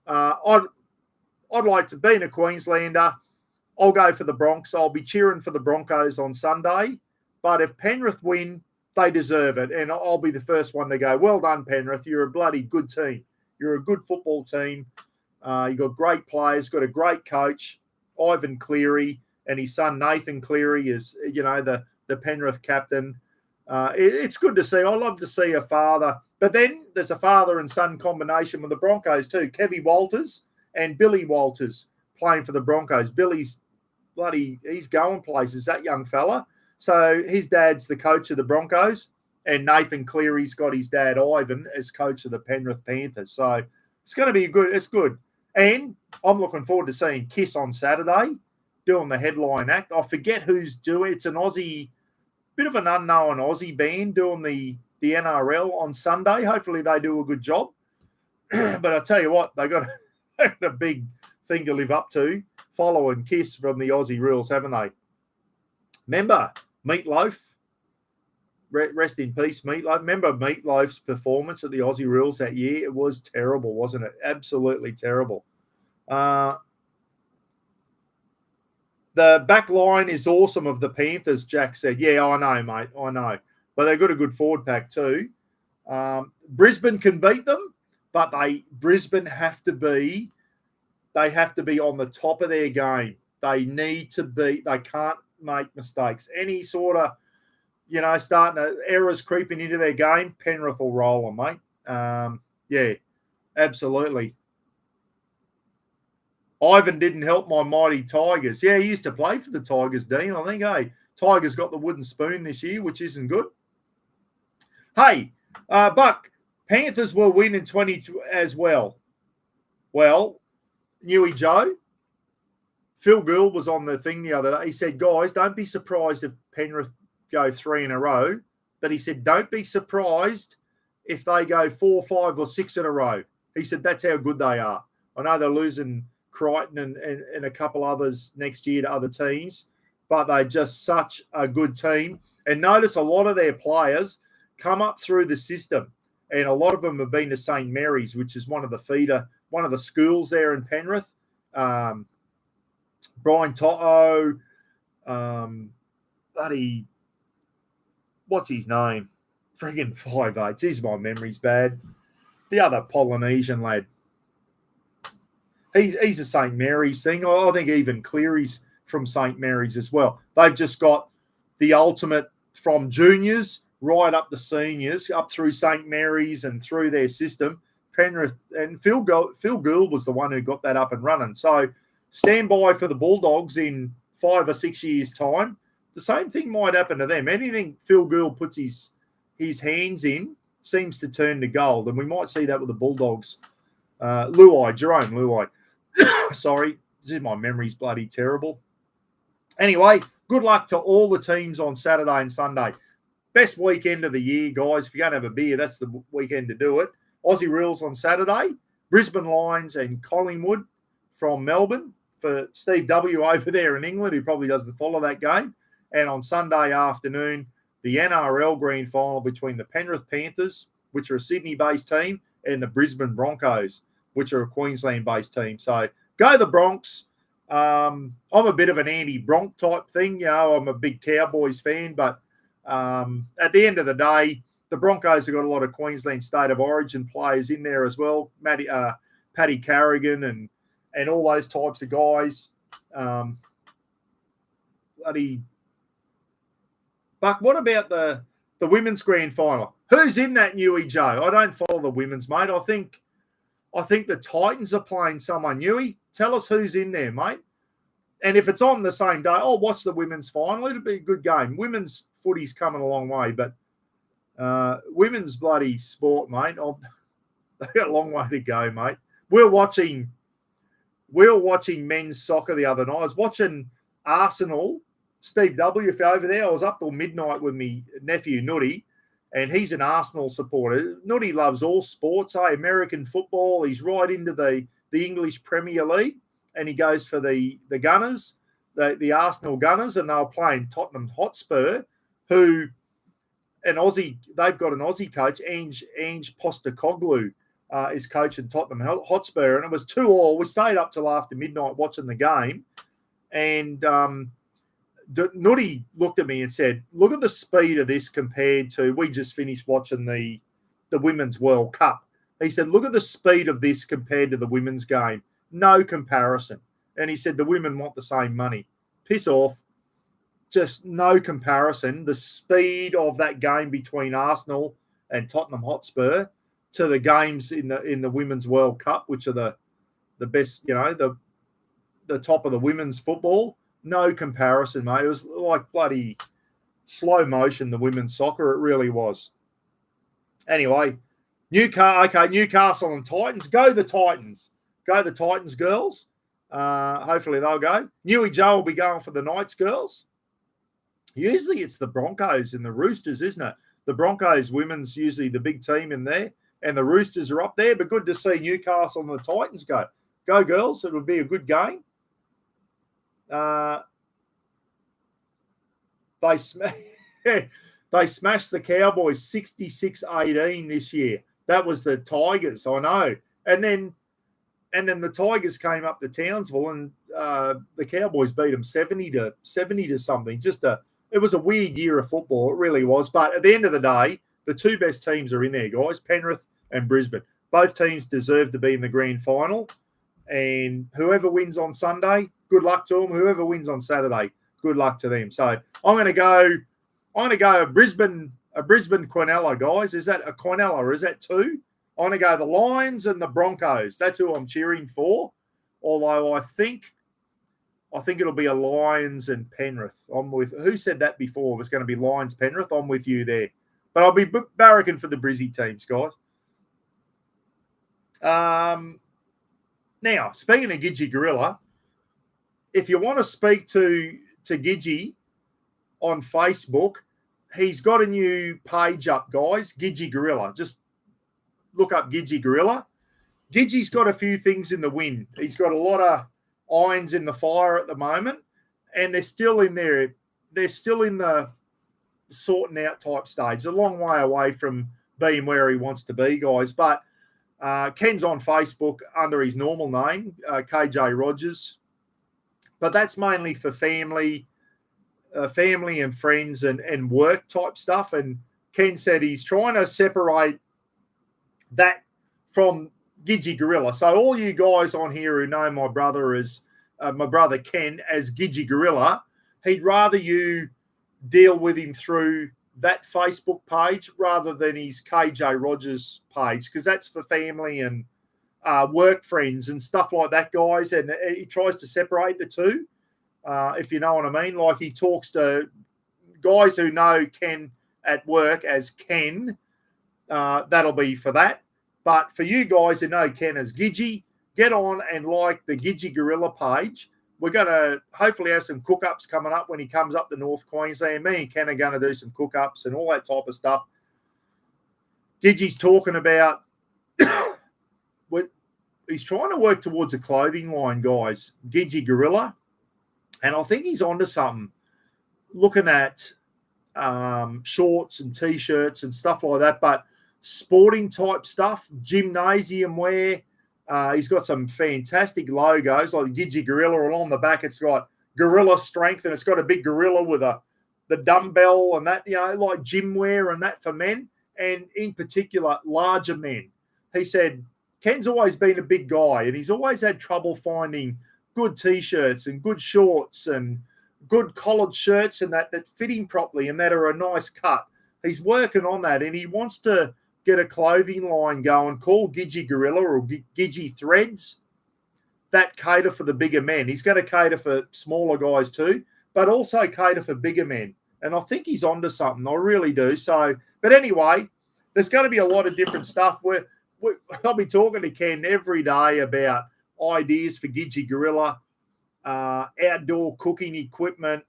I'd like to, being a Queenslander, I'll go for the Bronx. I'll be cheering for the Broncos on Sunday. But if Penrith win, they deserve it. And I'll be the first one to go, well done, Penrith. You're a bloody good team. You're a good football team. You've got great players, got a great coach, Ivan Cleary, and his son Nathan Cleary is, the Penrith captain. It's good to see. I love to see a father. But then there's a father and son combination with the Broncos too. Kevy Walters and Billy Walters playing for the Broncos. Billy's he's going places, that young fella. So his dad's the coach of the Broncos, and Nathan Cleary's got his dad, Ivan, as coach of the Penrith Panthers. So it's going to be it's good. And I'm looking forward to seeing Kiss on Saturday doing the headline act. I forget who's doing it. It's an Aussie, bit of an unknown Aussie band doing the NRL on Sunday. Hopefully they do a good job. But I tell you what, they got a big thing to live up to, following Kiss from the Aussie Rules, haven't they? Remember Meatloaf? Rest in peace, Meatloaf. Remember Meatloaf's performance at the Aussie Rules that year? It was terrible, wasn't it? Absolutely terrible. The back line is awesome of the Panthers, Jack said. Yeah, I know, mate. I know. But they've got a good forward pack too. Brisbane can beat them, but Brisbane have to be on the top of their game. They can't make mistakes. Any sort of, errors creeping into their game, Penrith will roll them, mate. Yeah, absolutely. Ivan didn't help my mighty Tigers. Yeah, he used to play for the Tigers, Dean. I think, Tigers got the wooden spoon this year, which isn't good. Hey, Buck, Panthers will win in 20 as well. Well, Newey Joe, Phil Gould was on the thing the other day. He said, guys, don't be surprised if Penrith go 3 in a row. But he said, don't be surprised if they go 4, 5 or 6 in a row. He said, that's how good they are. I know they're losing Crichton and a couple others next year to other teams, but they're just such a good team. And notice a lot of their players come up through the system, and a lot of them have been to St. Mary's, which is one of the schools there in Penrith. Brian Toto, what's his name? Friggin' 5'8". Geez, my memory's bad. The other Polynesian lad. He's a St. Mary's thing. I think even Cleary's from St. Mary's as well. They've just got the ultimate from juniors right up the seniors, up through St. Mary's and through their system. Penrith and Phil Gould was the one who got that up and running. So stand by for the Bulldogs in 5 or 6 years' time. The same thing might happen to them. Anything Phil Gould puts his hands in seems to turn to gold, and we might see that with the Bulldogs. Jerome Luai. Sorry, my memory's bloody terrible. Anyway, good luck to all the teams on Saturday and Sunday. Best weekend of the year, guys. If you're going to have a beer, that's the weekend to do it. Aussie Rules on Saturday, Brisbane Lions and Collingwood from Melbourne for Steve W. over there in England, who probably doesn't follow that game. And on Sunday afternoon, the NRL Grand Final between the Penrith Panthers, which are a Sydney-based team, and the Brisbane Broncos, which are a Queensland-based team. So go the Bronx. I'm a bit of an anti-Bronc type thing. You know, I'm a big Cowboys fan, but at the end of the day, the Broncos have got a lot of Queensland State of Origin players in there as well. Paddy Carrigan and all those types of guys. Buck, what about the women's grand final? Who's in that, Newey Joe? I don't follow the women's, mate. I think the Titans are playing someone. Newey, tell us who's in there, mate. And if it's on the same day, I'll watch the women's final. It'll be a good game. Women's footy's coming a long way, but women's bloody sport, mate. They've got a long way to go, mate. We were watching men's soccer the other night. I was watching Arsenal. Steve W. if you're over there. I was up till midnight with me nephew Nutty, and he's an Arsenal supporter. Nutty loves all sports, American football. He's right into the English Premier League, and he goes for the Gunners, the Arsenal Gunners, and they were playing Tottenham Hotspur, who they've got an Aussie coach, Ange Postecoglou, is coaching Tottenham Hotspur, and it was 2-2. We stayed up till after midnight watching the game, and Nutty looked at me and said, look at the speed of this compared to, we just finished watching the Women's World Cup. He said, look at the speed of this compared to the women's game. No comparison. And he said, the women want the same money. Piss off. Just no comparison. The speed of that game between Arsenal and Tottenham Hotspur to the games in the Women's World Cup, which are the best, you know, the top of the women's football. No comparison, mate. It was like bloody slow motion, the women's soccer. It really was. Anyway, Newcastle and Titans. Go the Titans. Go the Titans, girls. Hopefully they'll go. Newey Joe will be going for the Knights, girls. Usually it's the Broncos and the Roosters, isn't it? The Broncos women's usually the big team in there, and the Roosters are up there. But good to see Newcastle and the Titans go. Go, girls. It would be a good game. They smashed the Cowboys 66-18 this year. That was the Tigers, I know. And then the Tigers came up to Townsville, and the Cowboys beat them 70 to something. It was a weird year of football. It really was. But at the end of the day, the two best teams are in there, guys, Penrith and Brisbane. Both teams deserve to be in the grand final. And whoever wins on Sunday, good luck to them. Whoever wins on Saturday, good luck to them. So I'm going to go a Brisbane Quinella, guys. Is that a Quinella or is that two? I'm going to go the Lions and the Broncos. That's who I'm cheering for. Although I think it'll be a Lions and Penrith. Who said that before? It was going to be Lions Penrith. I'm with you there. But I'll be barracking for the Brizzy teams, guys. Now, speaking of Gidgee Gorilla, if you want to speak to Gidgee on Facebook, he's got a new page up, guys, Gidgee Gorilla. Just look up Gidgee Gorilla. Gidgee's got a few things in the wind. He's got a lot of irons in the fire at the moment, and they're still in there. They're still in the sorting out type stage. A long way away from being where he wants to be, guys. But Ken's on Facebook under his normal name, KJ Rogers. But that's mainly for family and friends and work type stuff. And Ken said he's trying to separate that from Gidgee Gorilla. So all you guys on here who know my brother Ken as Gidgee Gorilla, he'd rather you deal with him through that Facebook page rather than his KJ Rogers page, because that's for family and work friends and stuff like that, guys. And he tries to separate the two, if you know what I mean. Like he talks to guys who know Ken at work as Ken. That'll be for that. But for you guys who know Ken as Gidgee, get on and like the Gidgee Gorilla page, we're going to hopefully have some cook-ups coming up when he comes up to North Queensland. Me and Ken are going to do some cook-ups and all that type of stuff. Gidgy's talking about he's trying to work towards a clothing line, guys. Gidgy Gorilla. And I think he's onto something. Looking at shorts and T-shirts and stuff like that, but sporting type stuff, gymnasium wear. He's got some fantastic logos like the Gidgy Gorilla, and on the back it's got gorilla strength, and it's got a big gorilla with the dumbbell and that, like gym wear and that for men, and in particular larger men. He said Ken's always been a big guy, and he's always had trouble finding good T-shirts and good shorts and good collared shirts and that fit him properly and that are a nice cut. He's working on that, and he wants to get a clothing line going called Gidgy Gorilla or Gidgy Threads that cater for the bigger men. He's going to cater for smaller guys too, but also cater for bigger men. And I think he's onto something. I really do. So, but anyway, there's going to be a lot of different stuff. I'll be talking to Ken every day about ideas for Gidgy Gorilla, outdoor cooking equipment,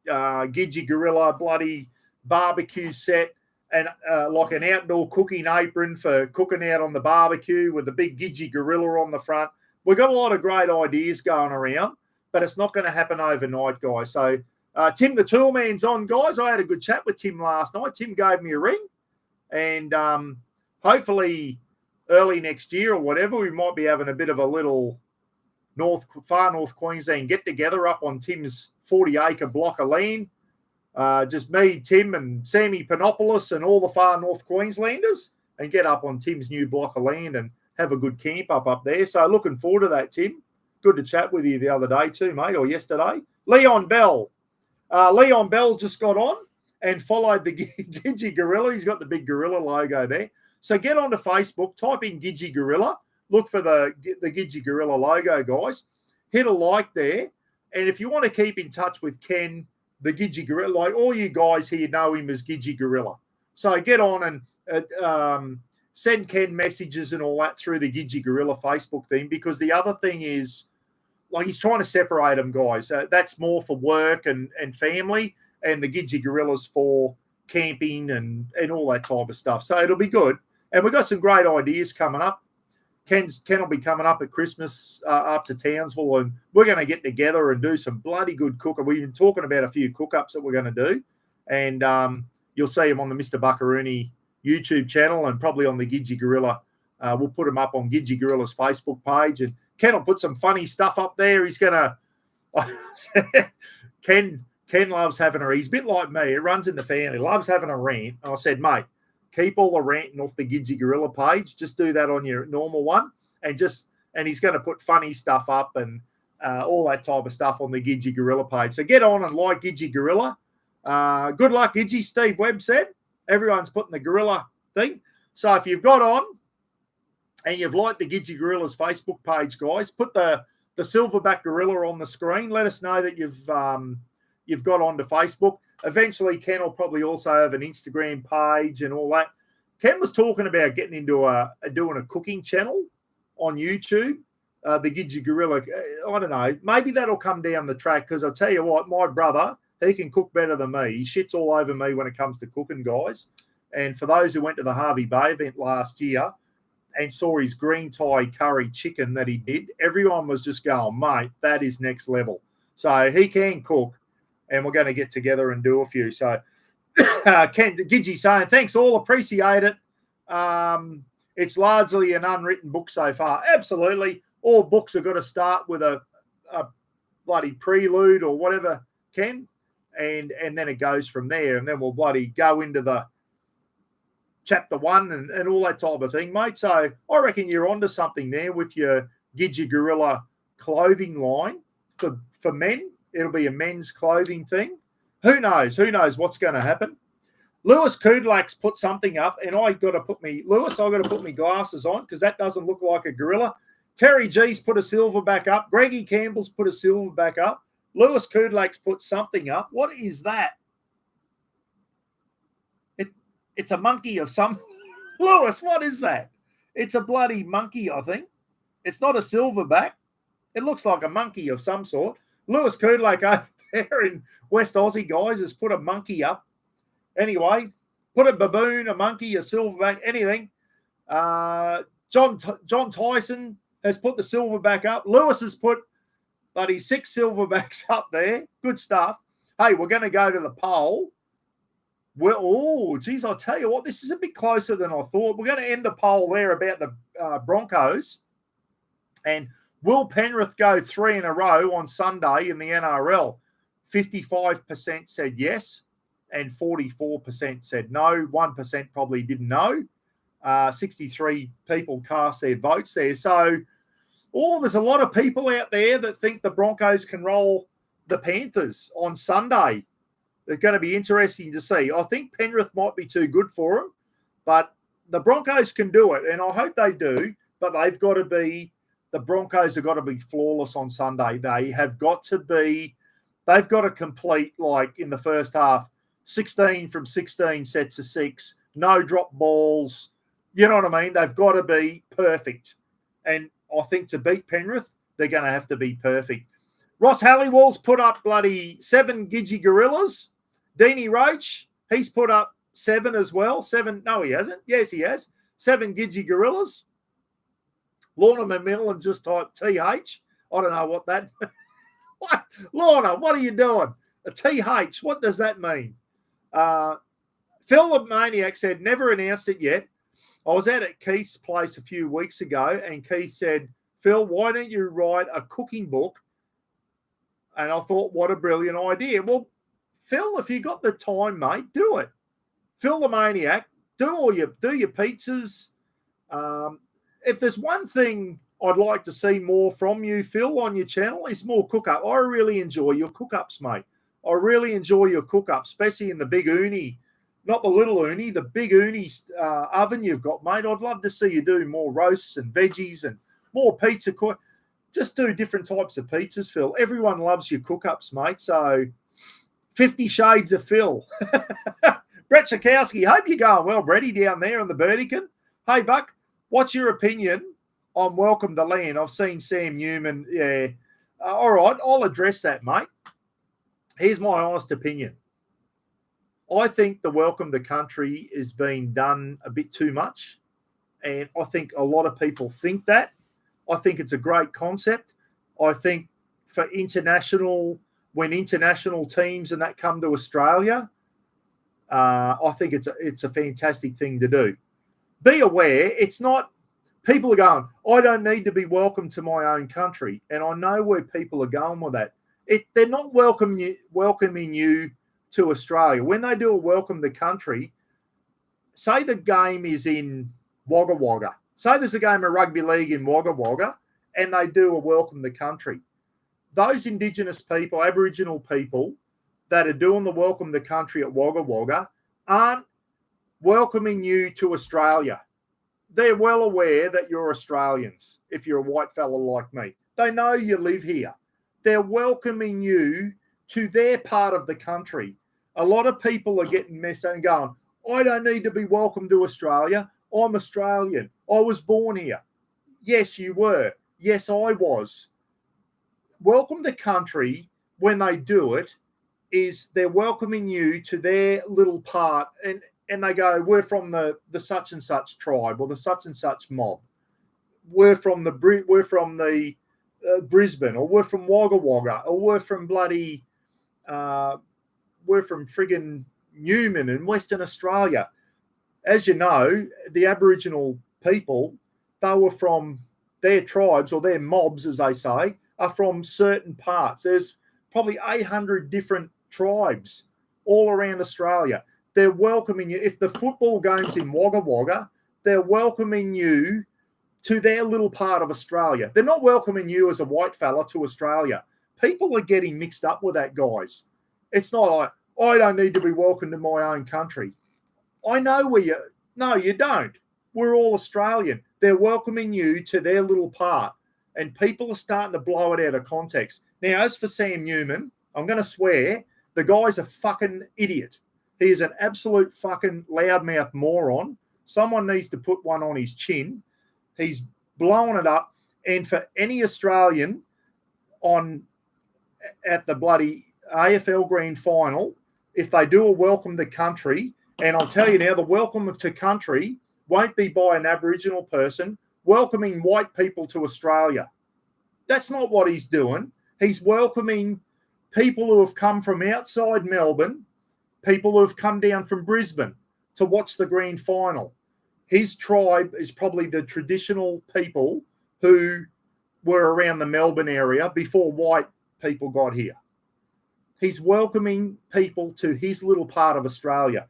Gidgy Gorilla bloody barbecue set, and like an outdoor cooking apron for cooking out on the barbecue with a big Gidgy Gorilla on the front. We've got a lot of great ideas going around, but it's not going to happen overnight, guys. So Tim the Toolman's on, guys. I had a good chat with Tim last night. Tim gave me a ring, and hopefully early next year or whatever, we might be having a bit of a little far north Queensland get-together up on Tim's 40-acre block of land. Just me, Tim, and Sammy Panopoulos and all the far north Queenslanders, and get up on Tim's new block of land and have a good camp up there. So looking forward to that, Tim. Good to chat with you the other day too, mate, or yesterday. Leon Bell. Leon Bell just got on and followed the Gidgy Gorilla. He's got the big gorilla logo there. So get onto Facebook, type in Gidgy Gorilla, look for the Gidgy Gorilla logo, guys. Hit a like there. And if you want to keep in touch with Ken, the Gidgy Gorilla, like all you guys here know him as Gidgy Gorilla. So get on and send Ken messages and all that through the Gidgy Gorilla Facebook thing, because the other thing is, like, he's trying to separate them, guys. That's more for work and family, and the Gidgy Gorilla's for camping and all that type of stuff. So it'll be good. And we've got some great ideas coming up. Ken will be coming up at Christmas up to Townsville, and we're going to get together and do some bloody good cooking. We've been talking about a few cook-ups that we're going to do, and you'll see them on the Mr. Buckaroony YouTube channel and probably on the Gidgy Gorilla. We'll put them up on Gidgy Gorilla's Facebook page, and Ken will put some funny stuff up there. He's going to – Ken loves having He's a bit like me. It runs in the family. Loves having a rant. And I said, mate, keep all the ranting off the Gidgy Gorilla page. Just do that on your normal one, and he's going to put funny stuff up and all that type of stuff on the Gidgy Gorilla page. So get on and like Gidgy Gorilla. Good luck, Gidgy. Steve Webb said everyone's putting the gorilla thing. So if you've got on and you've liked the Gidgy Gorilla's Facebook page, guys, put the silverback gorilla on the screen. Let us know that you've got onto Facebook. Eventually, Ken will probably also have an Instagram page and all that. Ken was talking about getting into doing a cooking channel on YouTube, the Gidgy Gorilla. I don't know. Maybe that'll come down the track, because I'll tell you what, my brother, he can cook better than me. He shits all over me when it comes to cooking, guys. And for those who went to the Harvey Bay event last year and saw his green Thai curry chicken that he did, everyone was just going, mate, that is next level. So he can cook. And we're going to get together and do a few. So, Ken Gidgy saying, thanks all, appreciate it. It's largely an unwritten book so far. Absolutely. All books have got to start with a bloody prelude or whatever, Ken, and then it goes from there. And then we'll bloody go into the chapter 1 and all that type of thing, mate. So I reckon you're onto something there with your Gidgy Gorilla clothing line for men. It'll be a men's clothing thing. Who knows? Who knows what's going to happen? Lewis Kudlak's put something up, and I've got to put my glasses on, because that doesn't look like a gorilla. Terry G's put a silverback up. Greggy Campbell's put a silverback up. Lewis Kudlak's put something up. What is that? It's a monkey of some... Lewis, what is that? It's a bloody monkey, I think. It's not a silverback. It looks like a monkey of some sort. Lewis Kudlak over there in West Aussie, guys, has put a monkey up. Anyway, put a baboon, a monkey, a silverback, anything. John Tyson has put the silverback up. Lewis has put bloody 6 silverbacks up there. Good stuff. Hey, we're going to go to the poll. Well, geez, I'll tell you what, this is a bit closer than I thought. We're going to end the poll there about the Broncos. And will Penrith go 3 in a row on Sunday in the NRL? 55% said yes, and 44% said no. 1% probably didn't know. 63 people cast their votes there. So, there's a lot of people out there that think the Broncos can roll the Panthers on Sunday. It's going to be interesting to see. I think Penrith might be too good for them, but the Broncos can do it, and I hope they do, but the Broncos have got to be flawless on Sunday. They've got to complete, like in the first half, 16 from 16 sets of 6, no drop balls. You know what I mean? They've got to be perfect. And I think to beat Penrith, they're going to have to be perfect. Ross Halliwell's put up bloody 7 Gidgee Gorillas. Deanie Roach, he's put up 7 as well. 7, no, he hasn't. Yes, he has. 7 Gidgee Gorillas. Lorna McMillan just typed TH. I don't know what that... What? Lorna, what are you doing? A TH, what does that mean? Phil the Maniac said, never announced it yet. I was out at Keith's place a few weeks ago, and Keith said, Phil, why don't you write a cooking book? And I thought, what a brilliant idea. Well, Phil, if you got the time, mate, do it. Phil the Maniac, do your pizzas. If there's one thing I'd like to see more from you, Phil, on your channel, is more cook-up. I really enjoy your cook-ups, mate. I really enjoy your cook-ups, especially in the big uni. Not the little uni, the big uni oven you've got, mate. I'd love to see you do more roasts and veggies and more pizza cook. Just do different types of pizzas, Phil. Everyone loves your cook-ups, mate. So 50 Shades of Phil. Brett Sikowski, hope you're going well, Bretty, down there in the Burdekin. Hey, Buck, what's your opinion on Welcome to Land? I've seen Sam Newman. Yeah. All right, I'll address that, mate. Here's my honest opinion. I think the Welcome to Country is being done a bit too much. And I think a lot of people think that. I think it's a great concept. I think for when international teams and that come to Australia, I think it's a fantastic thing to do. Be aware, it's not, people are going, I don't need to be welcome to my own country. And I know where people are going with that. They're not welcoming you to Australia. When they do a Welcome to Country, say the game is in Wagga Wagga. Say there's a game of rugby league in Wagga Wagga and they do a Welcome to Country. Those Indigenous people, Aboriginal people that are doing the Welcome to Country at Wagga Wagga aren't welcoming you to Australia. They're well aware that you're Australians if you're a white fella like me. They know you live here. They're welcoming you to their part of the country. A lot of people are getting messed up and going, I don't need to be welcome to Australia. I'm Australian. I was born here. Yes, you were. Yes, I was. Welcome to Country, when they do it, is they're welcoming you to their little part, and they go, we're from the such and such tribe or the such and such mob. We're from the Brisbane, or we're from Wagga Wagga, or we're from we're from friggin' Newman in Western Australia. As you know, the Aboriginal people, they were from their tribes, or their mobs, as they say, are from certain parts. There's probably 800 different tribes all around Australia. They're welcoming you. If the football game's in Wagga Wagga, they're welcoming you to their little part of Australia. They're not welcoming you as a white fella to Australia. People are getting mixed up with that, guys. It's not like, I don't need to be welcomed to my own country. I know no, you don't. We're all Australian. They're welcoming you to their little part. And people are starting to blow it out of context. Now, as for Sam Newman, I'm going to swear, the guy's a fucking idiot. He is an absolute fucking loudmouth moron. Someone needs to put one on his chin. He's blowing it up. And for any Australian at the bloody AFL Grand Final, if they do a welcome to country, and I'll tell you now, the welcome to country won't be by an Aboriginal person welcoming white people to Australia. That's not what he's doing. He's welcoming people who have come from outside Melbourne, people who have come down from Brisbane to watch the grand final. His tribe is probably the traditional people who were around the Melbourne area before white people got here. He's welcoming people to his little part of Australia.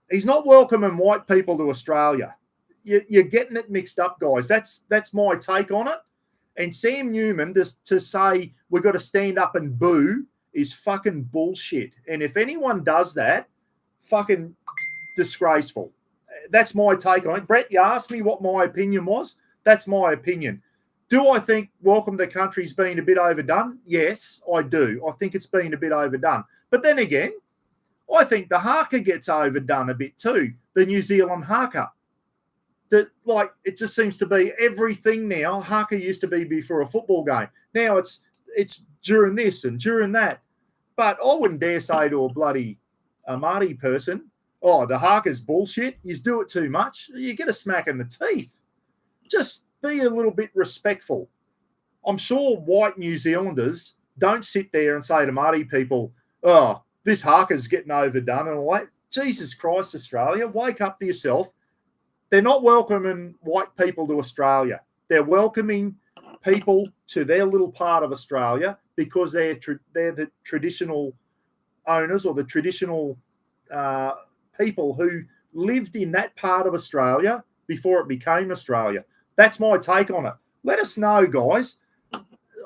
He's not welcoming white people to Australia. You're getting it mixed up, guys. That's my take on it. And Sam Newman, to say we've got to stand up and boo is fucking bullshit. And if anyone does that, fucking disgraceful. That's my take on it. Brett, you asked me what my opinion was. That's my opinion. Do I think Welcome to Country's been a bit overdone? Yes, I do. I think it's been a bit overdone. But then again, I think the haka gets overdone a bit too, the New Zealand haka. It just seems to be everything now. Haka used to be before a football game. Now it's during this and during that. But I wouldn't dare say to a bloody Māori person, oh, the haka's bullshit. You do it too much. You get a smack in the teeth. Just be a little bit respectful. I'm sure white New Zealanders don't sit there and say to Māori people, oh, this haka's getting overdone and all that. Jesus Christ, Australia, wake up to yourself. They're not welcoming white people to Australia. They're welcoming people to their little part of Australia because they're the traditional owners or the traditional people who lived in that part of Australia before it became Australia. That's my take on it. Let us know, guys.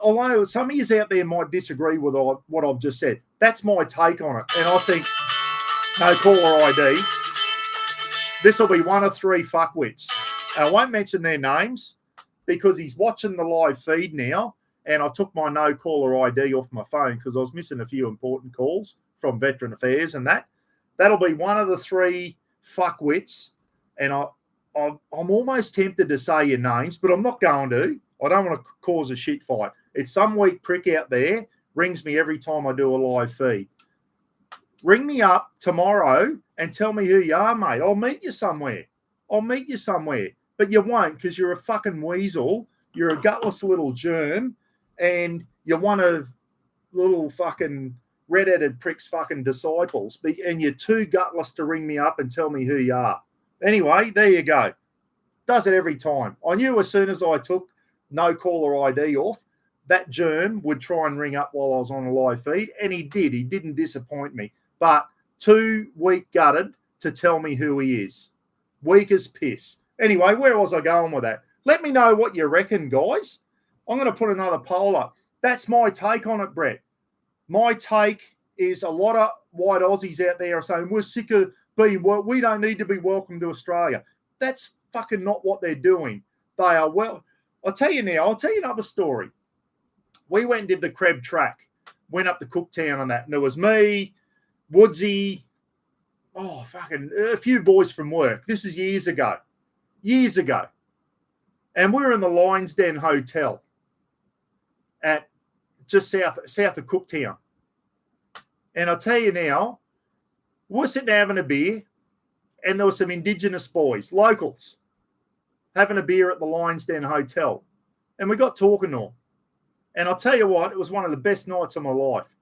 Although some of you out there might disagree with what I've just said, that's my take on it. And I think no caller ID. This will be one of three fuckwits. I won't mention their names because he's watching the live feed now, and I took my no caller ID off my phone because I was missing a few important calls from Veteran Affairs and that. That'll be one of the three fuckwits, and I'm almost tempted to say your names, but I'm not going to. I don't want to cause a shit fight. It's some weak prick out there, rings me every time I do a live feed. Ring me up tomorrow and tell me who you are, mate. I'll meet you somewhere. But you won't because you're a fucking weasel. You're a gutless little germ and you're one of little fucking red-headed prick's fucking disciples. And you're too gutless to ring me up and tell me who you are. Anyway, there you go. Does it every time. I knew as soon as I took no caller ID off, that germ would try and ring up while I was on a live feed, and he did. He didn't disappoint me. But too weak-gutted to tell me who he is. Weak as piss. Anyway, where was I going with that? Let me know what you reckon, guys. I'm going to put another poll up. That's my take on it, Brett. My take is a lot of white Aussies out there are saying, we're sick of being, we don't need to be welcome to Australia. That's fucking not what they're doing. They are, I'll tell you another story. We went and did the Creb track, went up to Cooktown and that, and there was me, Woodsy, a few boys from work. This is years ago. And we were in the Lions Den Hotel at just south of Cooktown. And I'll tell you now, we're sitting there having a beer, and there were some Indigenous boys, locals, having a beer at the Lions Den Hotel. And we got talking to them. And I'll tell you what, it was one of the best nights of my life.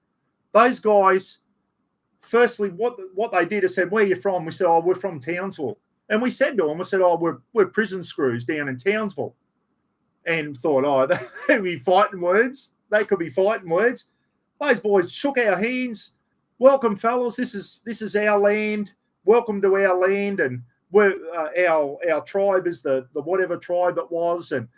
Those guys, firstly, what they did is said, where are you from? We said, oh, we're from Townsville. And we said to them, we said, oh, we're prison screws down in Townsville. And thought, oh, they could be fighting words. Those boys shook our hands. Welcome, fellas. This is our land. Welcome to our land. And we're our tribe is the whatever tribe it was. And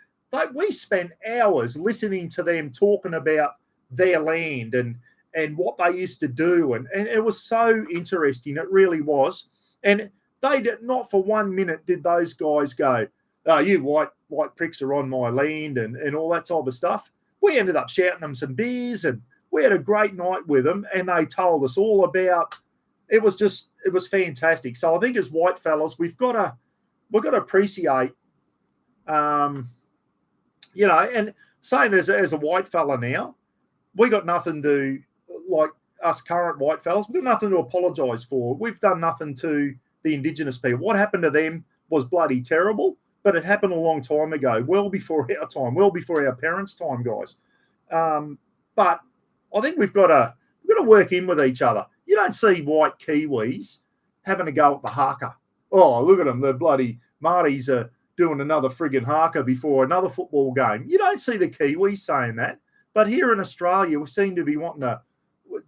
we spent hours listening to them talking about their land and what they used to do. And it was so interesting. It really was. And they did not for 1 minute did those guys go, oh, you white pricks are on my land and all that type of stuff. We ended up shouting them some beers and we had a great night with them. And they told us all about, it was fantastic. So I think as white fellas, we've got to appreciate, and saying as a white fella now, we got nothing to, like us current white fellas, we've got nothing to apologise for. We've done nothing to the Indigenous people. What happened to them was bloody terrible, but it happened a long time ago, well before our time, well before our parents' time, guys. But I think we've got to work in with each other. You don't see white Kiwis having a go at the haka. Oh, look at them. The bloody Marties are doing another friggin' haka before another football game. You don't see the Kiwis saying that. But here in Australia, we seem to be wanting to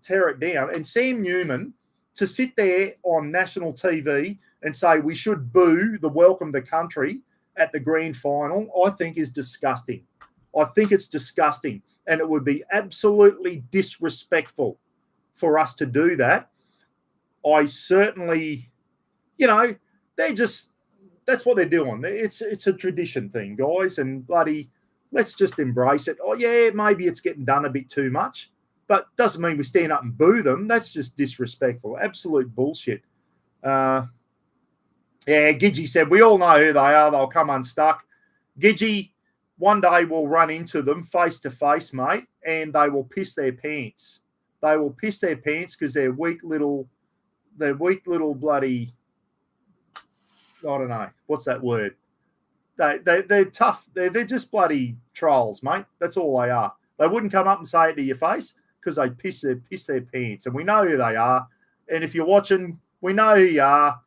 tear it down. And Sam Newman, to sit there on national TV and say we should boo the welcome the country at the grand final, I think is disgusting. I think it's disgusting. And it would be absolutely disrespectful for us to do that. I certainly, that's what they're doing. It's a tradition thing, guys, and bloody, let's just embrace it. Oh, yeah, maybe it's getting done a bit too much, but doesn't mean we stand up and boo them. That's just disrespectful. Absolute bullshit. Yeah, Gidgey said, we all know who they are. They'll come unstuck. Gidgey, one day we'll run into them face to face, mate, and they will piss their pants. They will piss their pants because they're weak little bloody, I don't know, what's that word? They're tough. They're just bloody trolls, mate. That's all they are. They wouldn't come up and say it to your face because they piss their pants. And we know who they are. And if you're watching, we know who you are.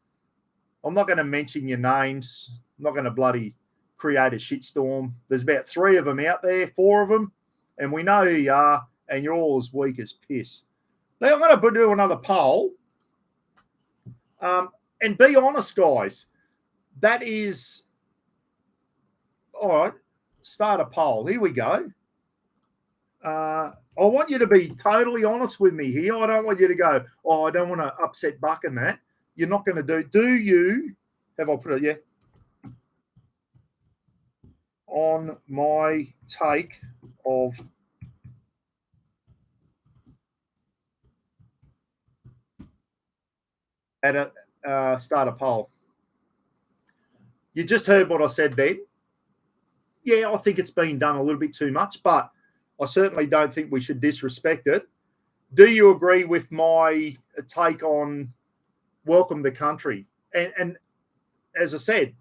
I'm not going to mention your names. I'm not going to bloody create a shitstorm. There's about 3 of them out there, 4 of them, and we know who you are, and you're all as weak as piss. Now, I'm going to do another poll. And be honest, guys. That is... All right, start a poll. Here we go. I want you to be totally honest with me here. I don't want you to go, oh, I don't want to upset Buck and that. You're not going to do you, have I put it, yeah, on my take of at a start a poll. You just heard what I said then. Yeah, I think it's been done a little bit too much, but I certainly don't think we should disrespect it. Do you agree with my take on welcome the country? And as I said,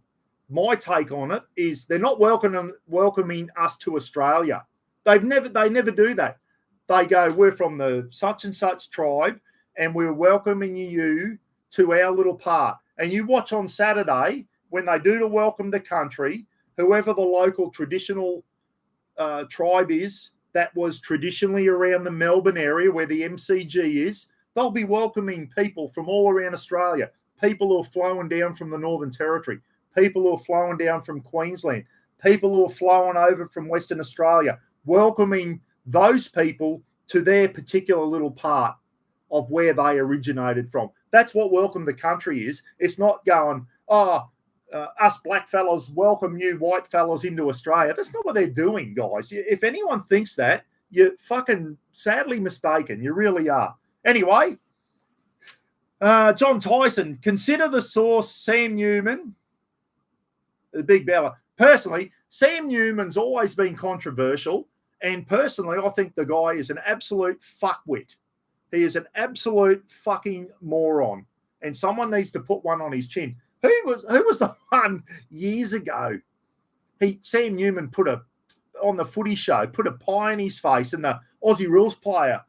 my take on it is they're not welcoming us to Australia. They never do that. They go, we're from the such and such tribe, and we're welcoming you to our little part. And you watch on Saturday when they do to welcome the country, whoever the local traditional tribe is that was traditionally around the Melbourne area where the MCG is, they'll be welcoming people from all around Australia, people who are flowing down from the Northern Territory, people who are flowing down from Queensland, people who are flowing over from Western Australia, welcoming those people to their particular little part of where they originated from. That's what welcome the country is. It's not going, us black fellas welcome you white fellas into Australia. That's not what they're doing, guys. If anyone thinks that, you're fucking sadly mistaken. You really are. Anyway, John Tyson, consider the source Sam Newman, the big Bella. Personally, Sam Newman's always been controversial, and personally, I think the guy is an absolute fuckwit. He is an absolute fucking moron, and someone needs to put one on his chin. Who was the one years ago? Sam Newman on the footy show, put a pie in his face, and the Aussie rules player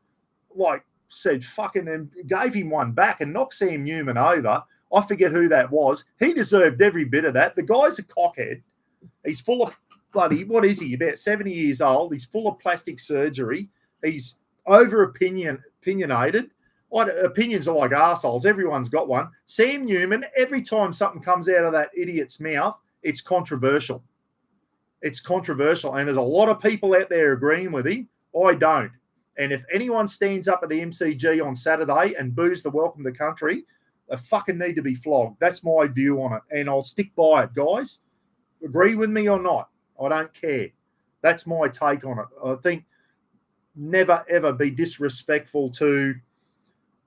said fucking and gave him one back and knocked Sam Newman over. I forget who that was. He deserved every bit of that. The guy's a cockhead. He's full of bloody, what is he? About 70 years old. He's full of plastic surgery. He's opinionated. Opinions are like arseholes. Everyone's got one. Sam Newman, every time something comes out of that idiot's mouth, it's controversial. It's controversial. And there's a lot of people out there agreeing with him. I don't. And if anyone stands up at the MCG on Saturday and boos the welcome to the country, they fucking need to be flogged. That's my view on it. And I'll stick by it, guys. Agree with me or not, I don't care. That's my take on it. I think never, ever be disrespectful to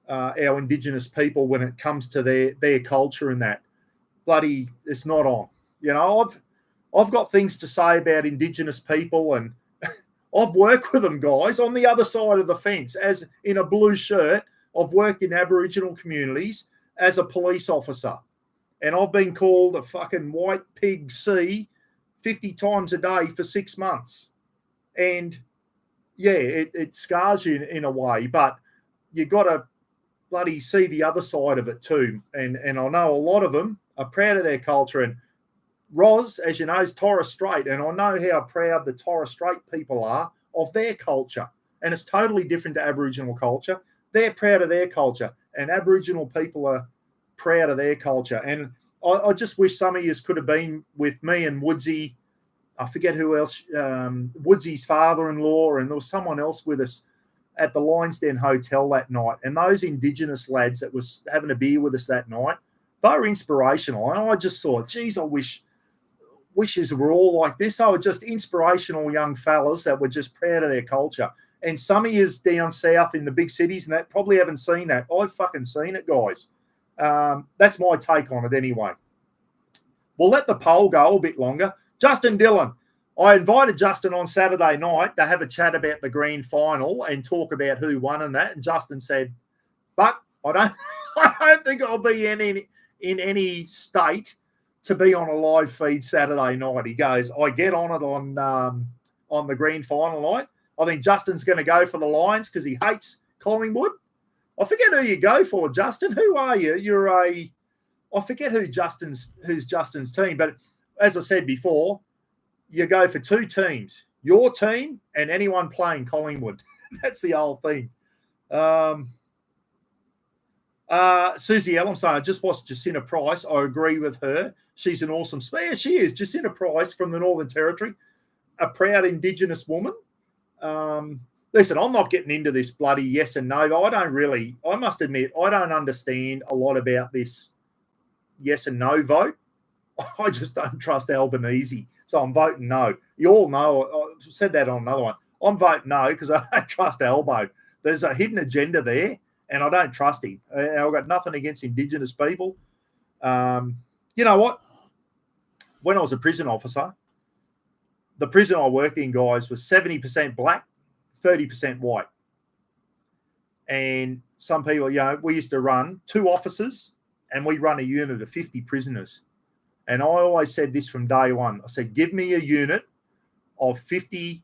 our Indigenous people when it comes to their culture and that. Bloody, it's not on. I've got things to say about Indigenous people, and I've worked with them, guys, on the other side of the fence, as in a blue shirt. I've worked in Aboriginal communities as a police officer. And I've been called a fucking white pig C 50 times a day for 6 months. And yeah, it scars you in a way, but you got to bloody see the other side of it too. And I know a lot of them are proud of their culture. And Roz, as you know, is Torres Strait, and I know how proud the Torres Strait people are of their culture. And it's totally different to Aboriginal culture. They're proud of their culture, and Aboriginal people are proud of their culture. And I just wish some of you could have been with me and Woodsy. I forget who else, Woodsy's father-in-law, and there was someone else with us at the Lionsden Hotel that night. And those Indigenous lads that was having a beer with us that night, they were inspirational. And I just thought, geez, I wishes were all like this. They were just inspirational young fellas that were just proud of their culture. And some of yous down south in the big cities and that probably haven't seen that. I've fucking seen it, guys. That's my take on it anyway. We'll let the poll go a bit longer. Justin Dillon. I invited Justin on Saturday night to have a chat about the grand final and talk about who won and that. And Justin said, but I don't think I'll be in any state to be on a live feed Saturday night. He goes, I get on it on the grand final night. I think Justin's going to go for the Lions because he hates Collingwood. I forget who you go for, Justin. Who are you? I forget who's Justin's team. But as I said before, you go for two teams, your team and anyone playing Collingwood. That's the whole thing. Susie Ellen saying, I just watched Jacinta Price. I agree with her. She's an awesome speaker. She is. Jacinta Price from the Northern Territory, a proud Indigenous woman. Listen, I'm not getting into this bloody yes and no. I must admit, I don't understand a lot about this yes and no vote. I just don't trust Albanese. So I'm voting no. You all know, I said that on another one. I'm voting no because I don't trust Albo. There's a hidden agenda there, and I don't trust him. I've got nothing against Indigenous people. You know what? When I was a prison officer, the prison I worked in, guys, was 70% black, 30% white. And some people, we used to run 2 officers, and we run a unit of 50 prisoners. And I always said this from day one. I said, give me a unit of 50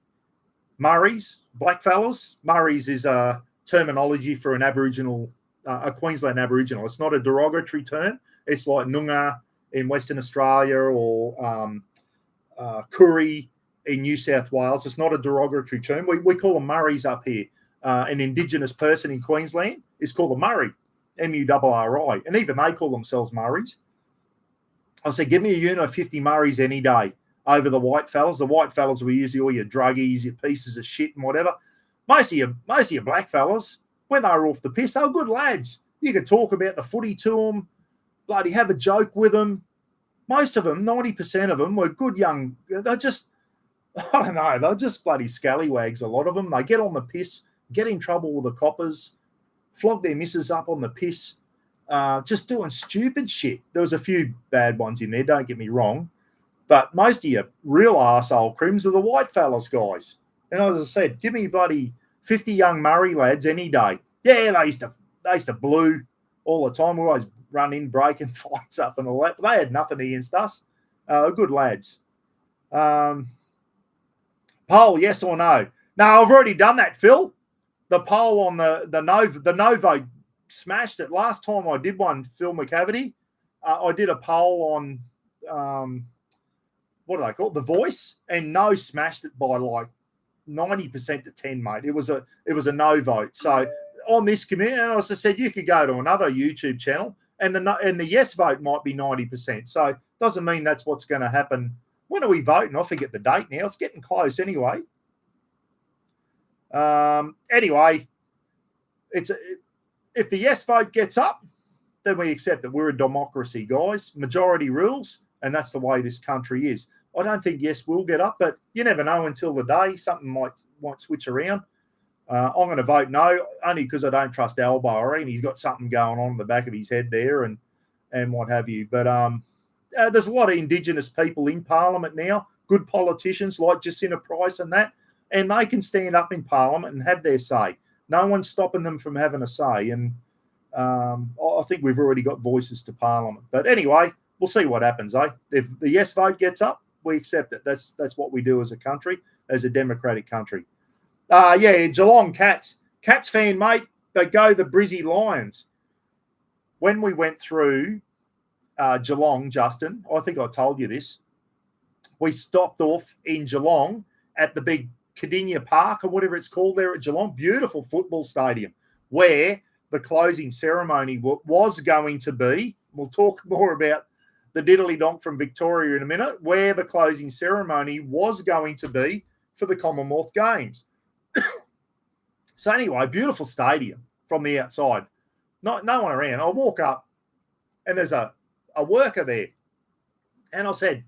Murrays, black fellas. Murrays is a terminology for an Aboriginal, a Queensland Aboriginal. It's not a derogatory term. It's like Noongar in Western Australia or Koori in New South Wales. It's not a derogatory term. We call them Murrays up here. An Indigenous person in Queensland is called a Murray, M-U-R-R-I. And even they call themselves Murrays. I said, give me a unit of 50 Murrays any day over the white fellas. The white fellas were usually all your druggies, your pieces of shit and whatever. Most of your black fellas, when they were off the piss, they were good lads. You could talk about the footy to them, bloody have a joke with them. Most of them, 90% of them, were good young. They're just, I don't know, they're just bloody scallywags, a lot of them. They get on the piss, get in trouble with the coppers, flog their missus up on the piss. Just doing stupid shit. There was a few bad ones in there, don't get me wrong. But most of your real arsehole crims are the white fellas, guys. And as I said, give me bloody 50 young Murray lads any day. Yeah, they used to blue all the time. We always run in, breaking fights up and all that. But they had nothing against us. Good lads. Poll, yes or no? No, I've already done that, Phil. The poll on the no vote smashed it. Last time I did one, Phil McCavity, I did a poll on what do they call it? The Voice, and no smashed it by like 90% to 10, mate. It was a no vote. So on this community, as I said, you could go to another YouTube channel, and the yes vote might be 90%. So it doesn't mean that's what's going to happen. When are we voting? I forget the date now. It's getting close anyway. Anyway, if the yes vote gets up, then we accept that we're a democracy, guys. Majority rules, and that's the way this country is. I don't think yes will get up, but you never know until the day. Something might switch around. I'm going to vote no, only because I don't trust Albo. I reckon he's got something going on in the back of his head there and what have you. But there's a lot of Indigenous people in Parliament now, good politicians like Jacinta Price and that. and they can stand up in Parliament and have their say. No one's stopping them from having a say, and I think we've already got voices to Parliament. But anyway, we'll see what happens, eh? If the yes vote gets up, we accept it. That's what we do as a country, as a democratic country. Yeah, Geelong Cats. Cats fan, mate, they go the Brizzy Lions. When we went through Geelong, Justin, I think I told you this, we stopped off in Geelong at the big Cadinia Park or whatever it's called there at Geelong. Beautiful football stadium where the closing ceremony was going to be. We'll talk more about the diddly donk from Victoria in a minute, where the closing ceremony was going to be for the Commonwealth Games. So anyway, beautiful stadium from the outside. No one around. I walk up and there's a worker there. And I said,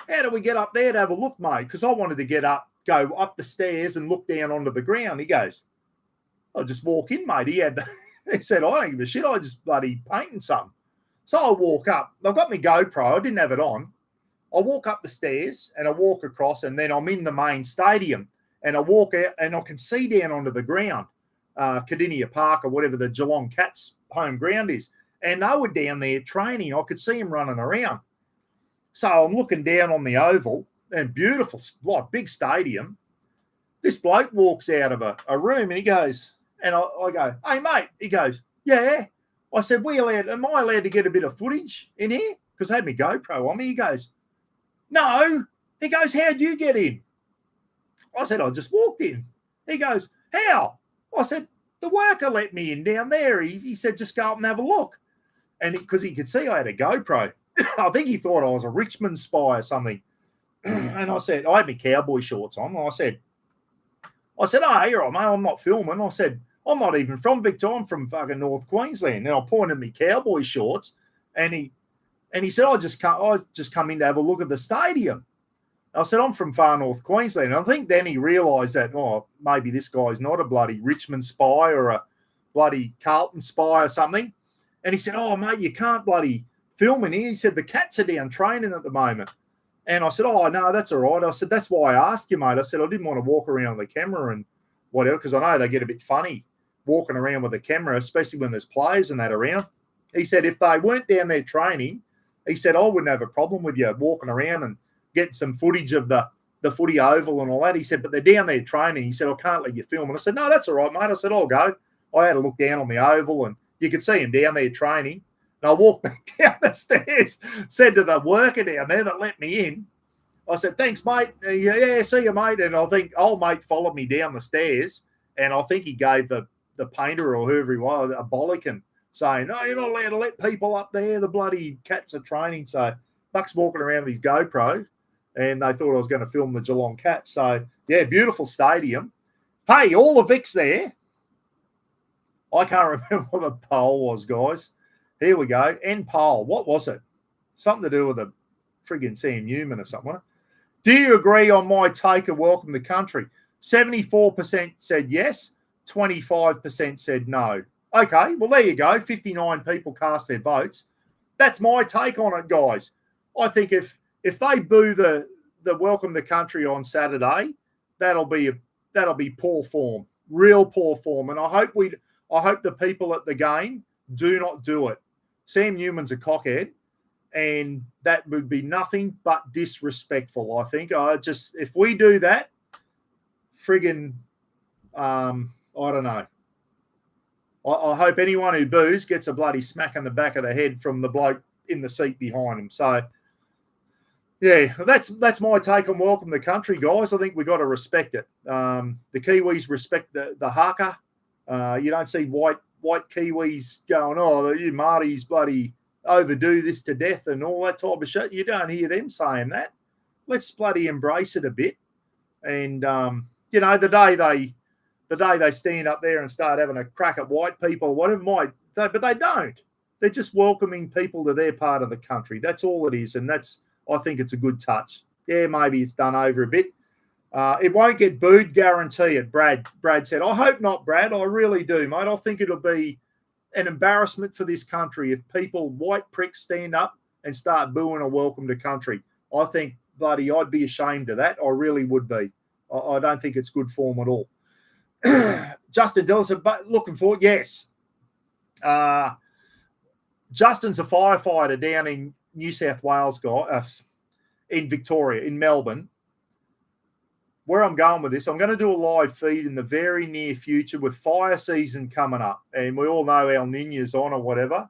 how do we get up there to have a look, mate? Because I wanted to go up the stairs and look down onto the ground. He goes, I'll just walk in, mate. He said, I don't give a shit. I just bloody painting something. So I walk up. I've got my GoPro. I didn't have it on. I walk up the stairs and I walk across, and then I'm in the main stadium. And I walk out and I can see down onto the ground, Cadinia Park or whatever the Geelong Cats home ground is. And they were down there training. I could see them running around. So I'm looking down on the oval, and beautiful, like big stadium. This bloke walks out of a room and he goes, and I go, hey, mate. He goes, yeah. I said, am I allowed to get a bit of footage in here? Because I had my GoPro on me. He goes, no. He goes, how'd you get in? I said, I just walked in. He goes, how? I said, the worker let me in down there. He said, just go up and have a look. And because he could see I had a GoPro. I think he thought I was a Richmond spy or something. And I said, I had my cowboy shorts on. I said, oh, you're right, mate. I'm not filming. I said, I'm not even from Victoria. I'm from fucking North Queensland. And I pointed my cowboy shorts, and he said, I just come in to have a look at the stadium. I said, I'm from far North Queensland. And I think then he realised that, maybe this guy's not a bloody Richmond spy or a bloody Carlton spy or something. And he said, oh, mate, you can't bloody film in here. He said, the Cats are down training at the moment. And I said, oh, no, that's all right. I said, that's why I asked you, mate. I said, I didn't want to walk around with the camera and whatever, because I know they get a bit funny walking around with the camera, especially when there's players and that around. He said, if they weren't down there training, he said, I wouldn't have a problem with you walking around and getting some footage of the footy oval and all that. He said, but they're down there training. He said, I can't let you film. And I said, no, that's all right, mate. I said, I'll go. I had a look down on the oval, and you could see him down there training. And I walked back down the stairs, said to the worker down there that let me in, I said, thanks, mate. Yeah, see you, mate. And I think old mate followed me down the stairs, and I think he gave the painter or whoever he was a bollocking, saying, no, you're not allowed to let people up there. The bloody Cats are training. So Buck's walking around with his GoPro, and they thought I was going to film the Geelong Cats. So, yeah, beautiful stadium. Hey, all the Vics there. I can't remember what the poll was, guys. Here we go. End poll. What was it? Something to do with the friggin' Sam Newman or something. Do you agree on my take of welcome the country? 74% said yes. 25% said no. Okay, well, there you go. 59 people cast their votes. That's my take on it, guys. I think if they boo the welcome the country on Saturday, that'll be poor form, real poor form. And I hope the people at the game do not do it. Sam Newman's a cockhead, and that would be nothing but disrespectful, I think. If we do that, friggin', I don't know. I hope anyone who boos gets a bloody smack in the back of the head from the bloke in the seat behind him. So, yeah, that's my take on welcome the country, guys. I think we got to respect it. The Kiwis respect the haka. You don't see white Kiwis going, oh, you Marty's bloody overdo this to death and all that type of shit. You don't hear them saying that. Let's bloody embrace it a bit. And, the day they stand up there and start having a crack at white people or whatever, but they don't. They're just welcoming people to their part of the country. That's all it is. And I think it's a good touch. Yeah, maybe it's done over a bit. It won't get booed, guarantee it, Brad said. I hope not, Brad. I really do, mate. I think it'll be an embarrassment for this country if white pricks stand up and start booing a welcome to country. I think, bloody, I'd be ashamed of that. I really would be. I don't think it's good form at all. Justin Dillon said, but looking forward, yes. Justin's a firefighter down in New South Wales, in Victoria, in Melbourne. Where I'm going with this, I'm going to do a live feed in the very near future with fire season coming up. And we all know El Niño's on or whatever.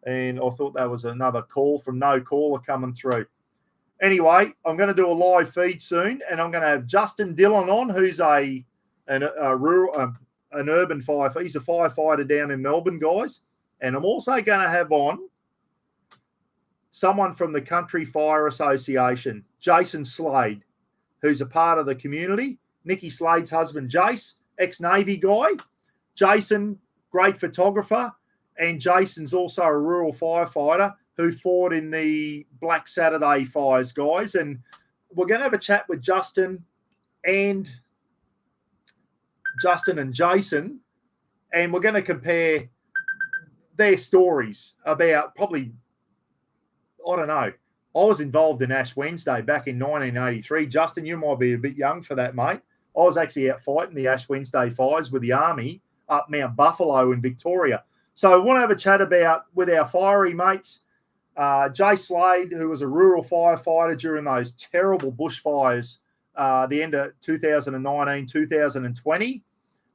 And I thought that was another call from no caller coming through. Anyway, I'm going to do a live feed soon, and I'm going to have Justin Dillon on, who's an urban firefighter. He's a firefighter down in Melbourne, guys. And I'm also going to have on someone from the Country Fire Association, Jason Slade, who's a part of the community. Nikki Slade's husband, Jace, ex-Navy guy. Jason, great photographer. And Jason's also a rural firefighter who fought in the Black Saturday fires, guys. And we're going to have a chat with Justin and Jason, and we're going to compare their stories about probably, I don't know. I was involved in Ash Wednesday back in 1983. Justin, you might be a bit young for that, mate. I was actually out fighting the Ash Wednesday fires with the Army up Mount Buffalo in Victoria. So I want to have a chat with our fiery mates, Jay Slade, who was a rural firefighter during those terrible bushfires, the end of 2019, 2020.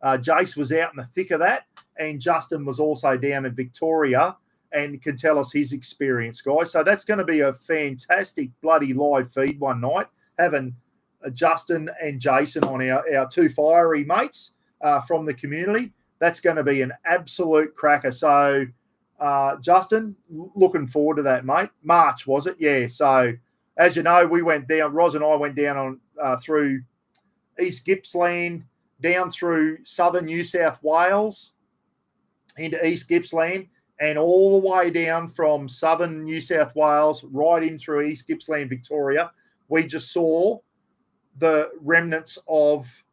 Jace was out in the thick of that, and Justin was also down in Victoria and can tell us his experience, guys. So that's going to be a fantastic bloody live feed one night, having Justin and Jason on our two fiery mates from the community. That's going to be an absolute cracker. So, Justin, looking forward to that, mate. March, was it? Yeah. So, as you know, we went down, Roz and I went down on through East Gippsland, down through southern New South Wales into East Gippsland, and all the way down from southern New South Wales right in through East Gippsland, Victoria. We just saw the remnants of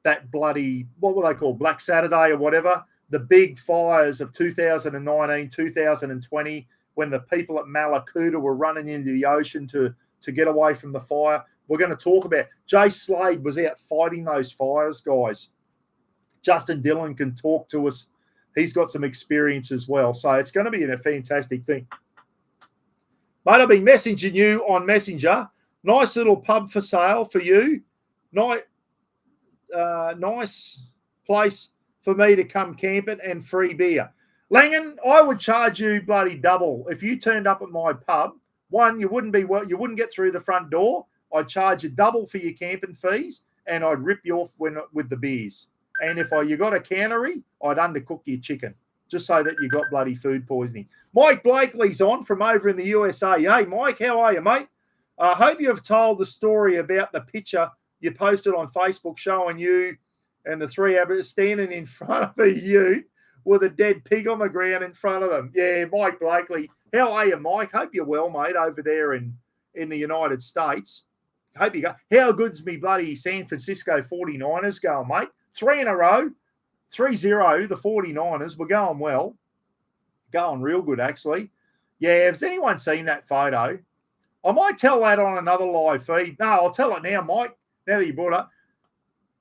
that bloody, what were they called, Black Saturday or whatever, the big fires of 2019, 2020, when the people at Malakuta were running into the ocean to get away from the fire. We're going to talk about. Jay Slade was out fighting those fires, guys. Justin Dillon can talk to us. He's got some experience as well. So it's going to be a fantastic thing. Mate, I've been messaging you on Messenger. Nice little pub for sale for you. Nice place for me to come camping and free beer. Langan, I would charge you bloody double. If you turned up at my pub, one, you wouldn't get through the front door. I'd charge you double for your camping fees, and I'd rip you off with the beers. And if you got a cannery, I'd undercook your chicken just so that you got bloody food poisoning. Mike Blakely's on from over in the USA. Hey, Mike, how are you, mate? I hope you have told the story about the picture you posted on Facebook showing you and the three Abbots standing in front of a ute with a dead pig on the ground in front of them. Yeah, Mike Blakely. How are you, Mike? Hope you're well, mate, over there in the United States. Hope you go. How good's me bloody San Francisco 49ers going, mate? 3 in a row, 3-0, the 49ers. We're going well. Going real good, actually. Yeah, has anyone seen that photo? I might tell that on another live feed. No, I'll tell it now, Mike, now that you brought it up.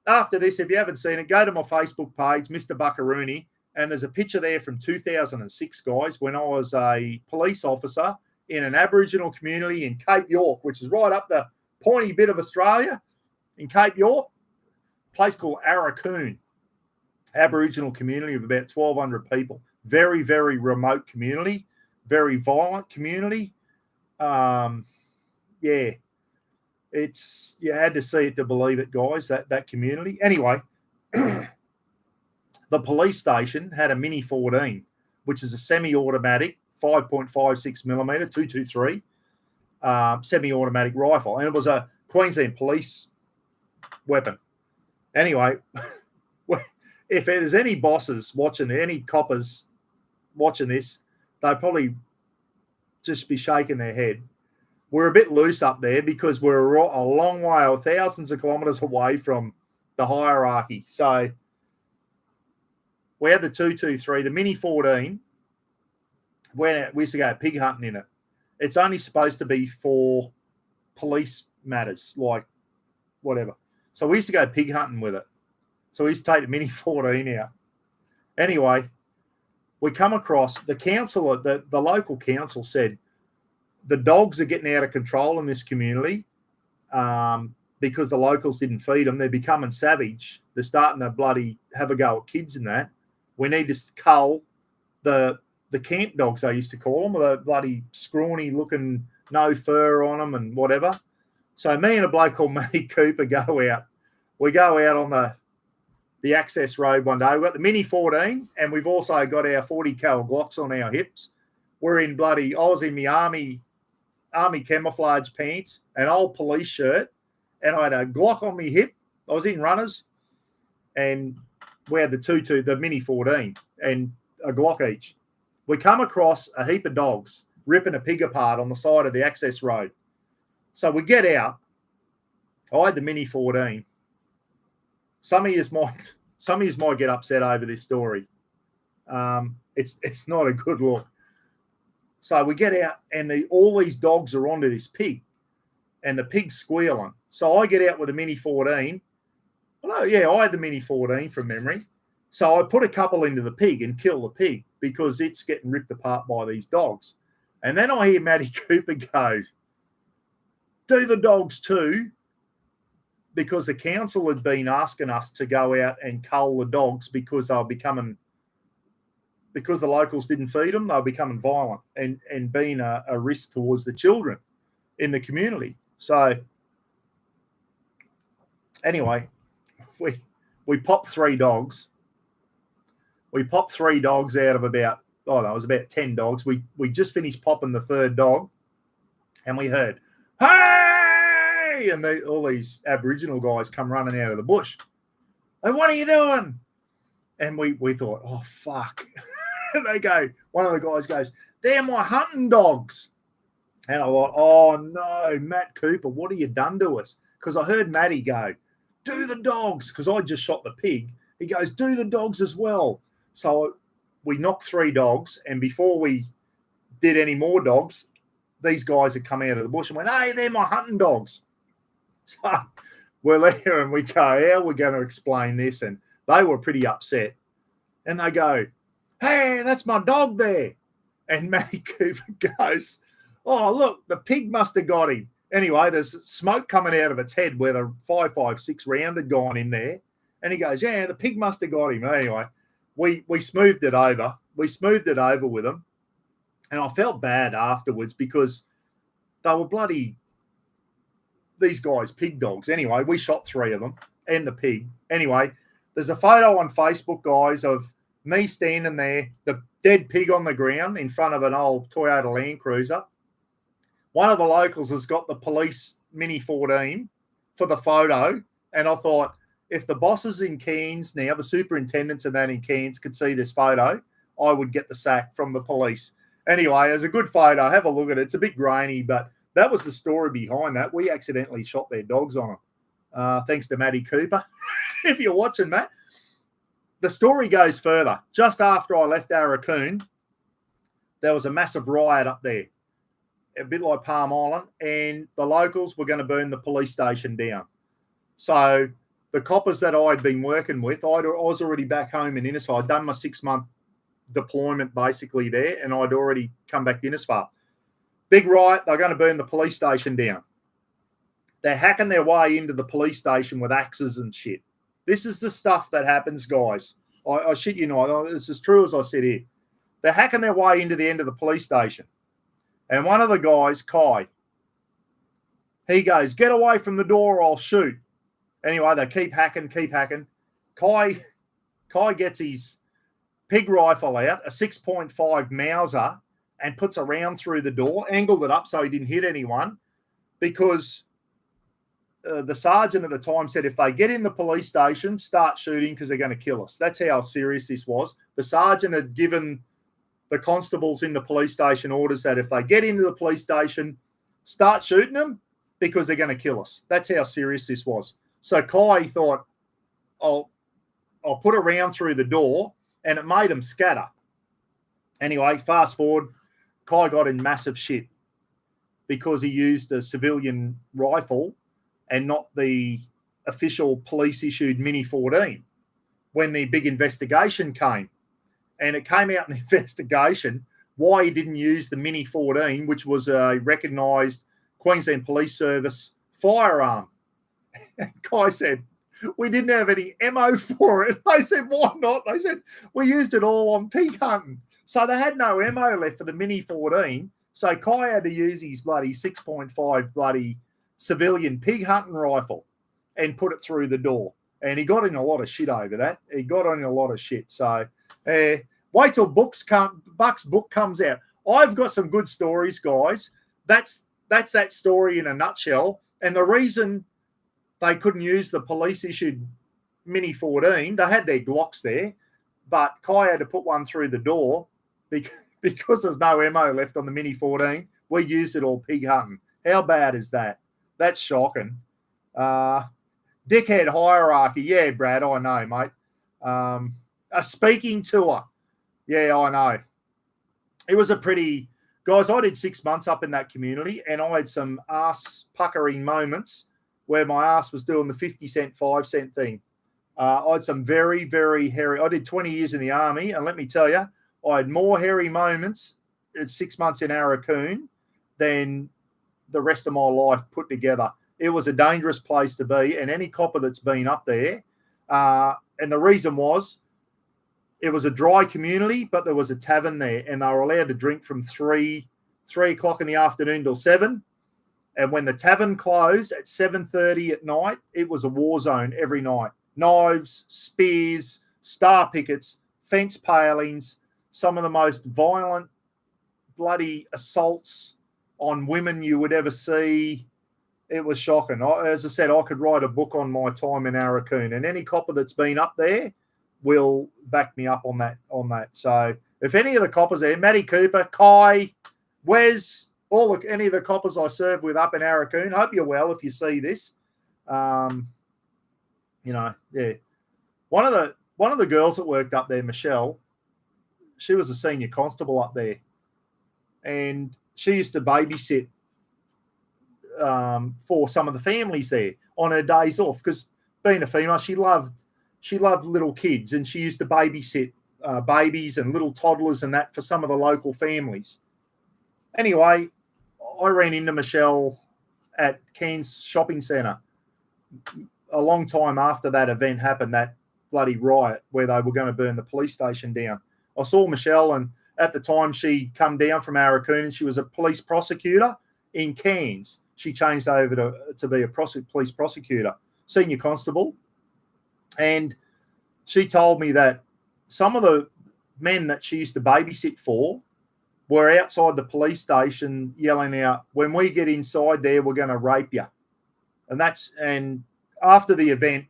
After this, if you haven't seen it, go to my Facebook page, Mr. Buckaroony, and there's a picture there from 2006, guys, when I was a police officer in an Aboriginal community in Cape York, which is right up the pointy bit of Australia in Cape York, a place called Arakoon, Aboriginal community of about 1,200 people. Very, very remote community, very violent community. Yeah, you had to see it to believe it, guys, that community. Anyway, the police station had a Mini 14, which is a semi-automatic 5.56 millimeter 223 semi-automatic rifle, and it was a Queensland police weapon. Anyway, if there's any bosses watching, any coppers watching this, they'll probably just be shaking their head. We're a bit loose up there because we're a long way, or thousands of kilometres away from the hierarchy. So we had the 223, the Mini 14. We used to go pig hunting in it. It's only supposed to be for police matters, like whatever. So we used to go pig hunting with it. So we used to take the Mini 14 out. Anyway, we come across the council, the local council said the dogs are getting out of control in this community because the locals didn't feed them. They're becoming savage. They're starting to bloody have a go at kids and that. We need to cull the camp dogs, they used to call them, the bloody scrawny looking, no fur on them and whatever. So me and a bloke called Matty Cooper go out. We go out on the access road one day. We've got the Mini 14 and we've also got our 40 cal Glocks on our hips. We're in I was in my army camouflage pants, an old police shirt, and I had a Glock on my hip. I was in runners and we had the Mini 14 and a Glock each. We come across a heap of dogs ripping a pig apart on the side of the access road. So we get out. I had the Mini 14. Some of you might get upset over this story. It's not a good look. So we get out, and all these dogs are onto this pig, and the pig's squealing. So I get out with a Mini 14. Well, yeah, I had the Mini 14 from memory. So I put a couple into the pig and kill the pig because it's getting ripped apart by these dogs. And then I hear Matty Cooper go, do the dogs too, because the council had been asking us to go out and cull the dogs because the locals didn't feed them, they were becoming violent and being a risk towards the children in the community. So anyway, we popped 3 dogs. We popped 3 dogs out of about 10 dogs. We just finished popping the 3rd dog and we heard, hey! And all these Aboriginal guys come running out of the bush. Hey, what are you doing? And we thought, oh, fuck. And one of the guys goes, they're my hunting dogs. And I thought, oh, no, Matt Cooper, what have you done to us? Because I heard Matty go, do the dogs, because I just shot the pig. He goes, do the dogs as well. So we knocked 3 dogs, and before we did any more dogs, these guys had come out of the bush and went, hey, they're my hunting dogs. So we're there and we go, how are we going to explain this? And they were pretty upset. And they go, hey, that's my dog there. And Matty Cooper goes, oh, look, the pig must have got him. Anyway, there's smoke coming out of its head where the 5.56 round had gone in there. And he goes, yeah, the pig must have got him. Anyway, we smoothed it over. We smoothed it over with them. And I felt bad afterwards because they were these guys, pig dogs. Anyway, we shot 3 of them and the pig. Anyway, there's a photo on Facebook, guys, of me standing there, the dead pig on the ground in front of an old Toyota Land Cruiser. One of the locals has got the police Mini 14 for the photo. And I thought, if the bosses in Cairns now, the superintendents and that in Cairns could see this photo, I would get the sack from the police. Anyway, it's a good photo. Have a look at it. It's a bit grainy, but that was the story behind that. We accidentally shot their dogs on them. Thanks to Matty Cooper. If you're watching that. The story goes further. Just after I left Arakoon, there was a massive riot up there, a bit like Palm Island, and the locals were going to burn the police station down. So the coppers that I'd been working with, I was already back home in Innisfail. I'd done my 6-month deployment basically there, and I'd already come back to Innisfail. Big riot, they're going to burn the police station down. They're hacking their way into the police station with axes and shit. This is the stuff that happens, guys. I shit you not. It's as true as I said here. They're hacking their way into the end of the police station. And one of the guys, Kai, he goes, get away from the door or I'll shoot. Anyway, they keep hacking. Kai gets his pig rifle out, a 6.5 Mauser, and puts a round through the door, angled it up so he didn't hit anyone, because the sergeant at the time said if they get in the police station, start shooting because they're going to kill us. That's how serious this was. The sergeant had given the constables in the police station orders that if they get into the police station, start shooting them because they're going to kill us. That's how serious this was. So Kai thought, I'll put a round through the door, and it made them scatter. Anyway, fast forward, Kai got in massive shit because he used a civilian rifle and not the official police-issued Mini 14 when the big investigation came. And it came out in the investigation why he didn't use the Mini 14, which was a recognised Queensland Police Service firearm. And Kai said, we didn't have any ammo for it. I said, why not? They said, we used it all on pig hunting. So they had no ammo left for the Mini 14. So Kai had to use his bloody 6.5 bloody civilian pig hunting rifle and put it through the door. And he got in a lot of shit over that. He got in a lot of shit. So wait till Buck's book comes out. I've got some good stories, guys. That's that story in a nutshell. And the reason they couldn't use the police-issued Mini 14, they had their Glocks there, but Kai had to put one through the door because there's no ammo left on the Mini 14. We used it all pig hunting. How bad is that? That's shocking. Dickhead hierarchy. Yeah, Brad, I know, mate. A speaking tour. Yeah, I know. It was a pretty... Guys, I did 6 months up in that community, and I had some ass-puckering moments where my ass was doing the 50-cent, 5-cent thing. I had some very, very hairy... I did 20 years in the army, and let me tell you, I had more hairy moments at 6 months in Arakoon than the rest of my life put together. It was a dangerous place to be, and any copper that's been up there, and the reason was it was a dry community, but there was a tavern there, and they were allowed to drink from 3 o'clock in the afternoon till 7. And when the tavern closed at 7:30 at night, it was a war zone every night. Knives, spears, star pickets, fence palings, some of the most violent bloody assaults on women you would ever see. It was shocking. As I said, I could write a book on my time in Arakoon, and any copper that's been up there will back me up on that. So if any of the coppers there, Matty Cooper, Kai, Wes, any of the coppers I served with up in Arakoon, hope you're well if you see this. Yeah. One of the girls that worked up there, Michelle, she was a senior constable up there, and she used to babysit for some of the families there on her days off, because being a female, she loved little kids, and she used to babysit babies and little toddlers and that for some of the local families. Anyway, I ran into Michelle at Cairns Shopping Centre a long time after that event happened, that bloody riot where they were going to burn the police station down. I saw Michelle, and at the time she'd come down from Arakoon, and she was a police prosecutor in Cairns. She changed over to be a police prosecutor, senior constable. And she told me that some of the men that she used to babysit for were outside the police station yelling out, when we get inside there, we're going to rape you. And after the event,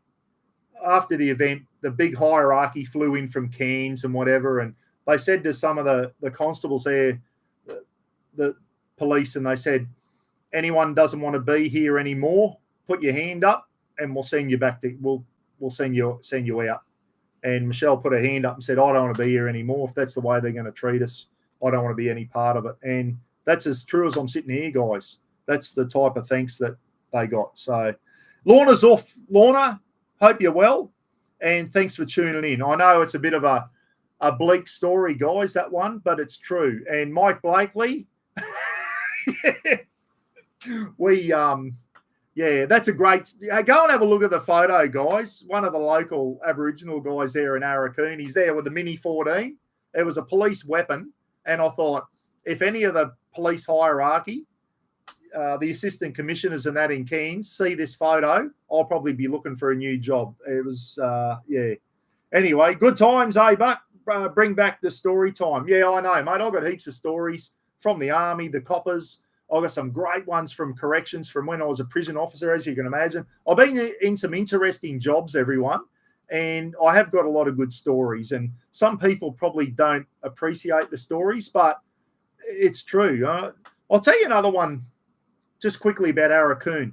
the big hierarchy flew in from Cairns and whatever, and they said to some of the constables there, the police, and they said, anyone doesn't want to be here anymore, put your hand up and we'll send you back to, we'll send you out. And Michelle put her hand up and said, I don't want to be here anymore. If that's the way they're going to treat us, I don't want to be any part of it. And that's as true as I'm sitting here, guys. That's the type of thanks that they got. So Lorna's off. Lorna, hope you're well. And thanks for tuning in. I know it's a bit of a bleak story, guys, that one, but it's true. And Mike Blakely, that's a great... Go and have a look at the photo, guys. One of the local Aboriginal guys there in Arakoon, he's there with the Mini 14. It was a police weapon. And I thought, if any of the police hierarchy, the assistant commissioners and that in Cairns see this photo, I'll probably be looking for a new job. It was, Anyway, good times, eh, Buck? Bring back the story time. Yeah, I know, mate. I've got heaps of stories from the army, the coppers. I've got some great ones from corrections from when I was a prison officer, as you can imagine. I've been in some interesting jobs, everyone, and I have got a lot of good stories. And some people probably don't appreciate the stories, but it's true. I'll tell you another one just quickly about Arakoon.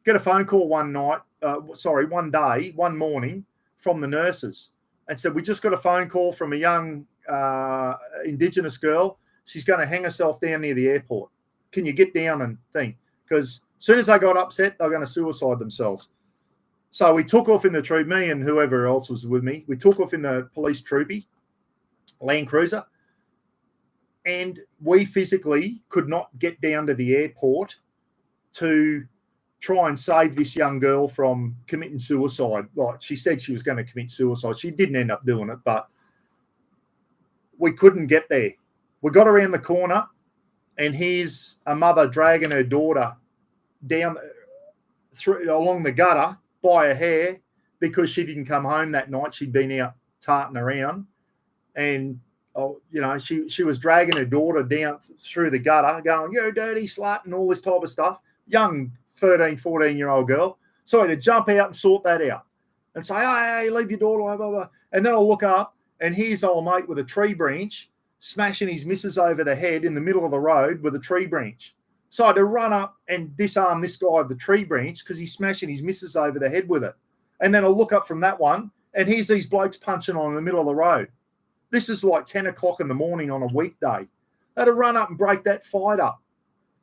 Get a phone call one morning from the nurses and said, we just got a phone call from a young Indigenous girl. She's going to hang herself down near the airport. Can you get down and think? Because as soon as they got upset, they're going to suicide themselves. So we took off in the troop, me and whoever else was with me. We took off in the police troopy, Land Cruiser, and we physically could not get down to the airport to try and save this young girl from committing suicide. Like, she said she was going to commit suicide. She didn't end up doing it, but we couldn't get there. We got around the corner, and here's a mother dragging her daughter down along the gutter by her hair because she didn't come home that night. She'd been out tarting around, and she was dragging her daughter down through the gutter, going, "You're a dirty slut," and all this type of stuff. Young 13, 14-year-old girl. So I had to jump out and sort that out and say, hey, leave your daughter, blah, blah, blah. And then I'll look up, and here's old mate with a tree branch smashing his missus over the head in the middle of the road with a tree branch. So I had to run up and disarm this guy with the tree branch because he's smashing his missus over the head with it. And then I'll look up from that one, and here's these blokes punching on in the middle of the road. This is like 10 o'clock in the morning on a weekday. I had to run up and break that fight up.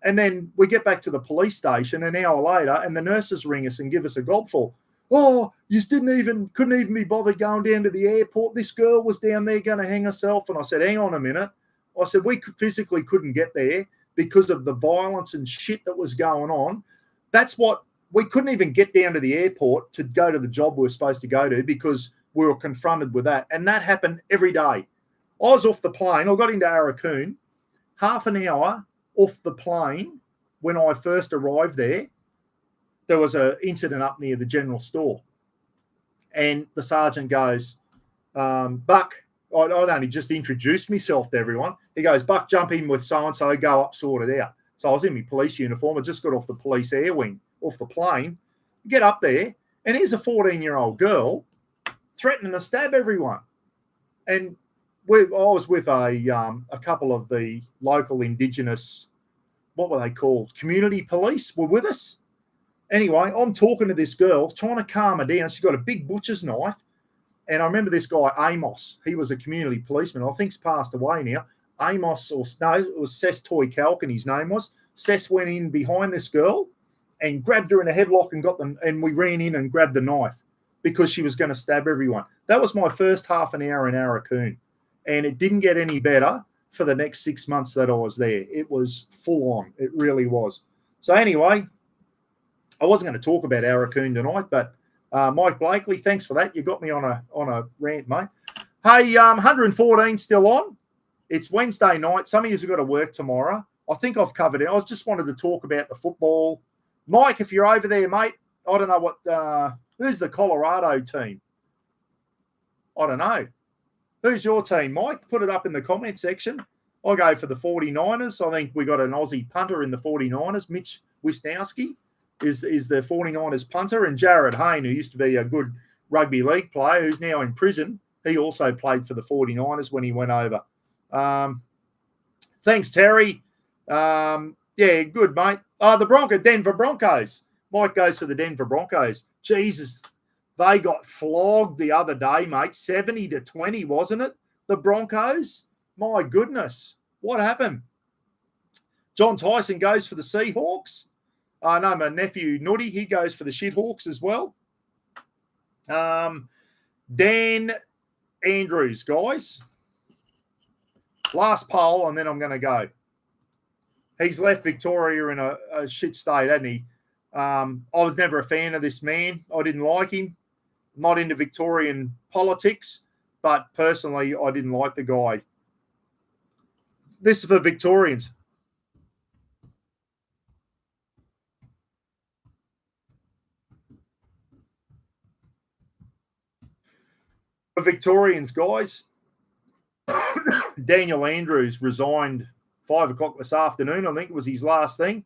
And then we get back to the police station an hour later, and the nurses ring us and give us a gobful. Oh, you couldn't even be bothered going down to the airport. This girl was down there going to hang herself. And I said, hang on a minute. I said, we physically couldn't get there because of the violence and shit that was going on. That's what we couldn't even get down to the airport to go to the job we were supposed to go to because we were confronted with that. And that happened every day. I was off the plane. I got into Arakoon, half an hour off the plane when I first arrived there. There was an incident up near the general store. And the sergeant goes, Buck, I'd only just introduced myself to everyone. He goes, Buck, jump in with so-and-so, go up, sort it out. So I was in my police uniform. I just got off the police air wing, off the plane, get up there, and here's a 14-year-old girl threatening to stab everyone. And I was with a couple of the local Indigenous, what were they called? Community police were with us. Anyway, I'm talking to this girl, trying to calm her down. She's got a big butcher's knife. And I remember this guy, Amos. He was a community policeman. I think he's passed away now. Amos, it was Cess Toy Calkin, his name was. Cess went in behind this girl and grabbed her in a headlock and got them. And we ran in and grabbed the knife because she was going to stab everyone. That was my first half an hour in Arakoon. And it didn't get any better for the next 6 months that I was there. It was full on. It really was. So anyway, I wasn't going to talk about Arakoon tonight, but Mike Blakely, thanks for that. You got me on a rant, mate. Hey, 114 still on. It's Wednesday night. Some of you have got to work tomorrow. I think I've covered it. I just wanted to talk about the football. Mike, if you're over there, mate, I don't know what who's the Colorado team? I don't know. Who's your team, Mike? Put it up in the comment section. I'll go for the 49ers. I think we got an Aussie punter in the 49ers. Mitch Wisnowski is the 49ers punter. And Jared Hayne, who used to be a good rugby league player, who's now in prison, he also played for the 49ers when he went over. Thanks, Terry. Yeah, good, mate. The Denver Broncos. Mike goes for the Denver Broncos. Jesus, they got flogged the other day, mate. 70-20, wasn't it? The Broncos. My goodness. What happened? John Tyson goes for the Seahawks. I know my nephew, Nutty, he goes for the Shithawks as well. Dan Andrews, guys. Last poll, and then I'm going to go. He's left Victoria in a shit state, hasn't he? I was never a fan of this man. I didn't like him. Not into Victorian politics, but personally, I didn't like the guy. This is for Victorians. For Victorians, guys, Daniel Andrews resigned 5 o'clock this afternoon. I think it was his last thing.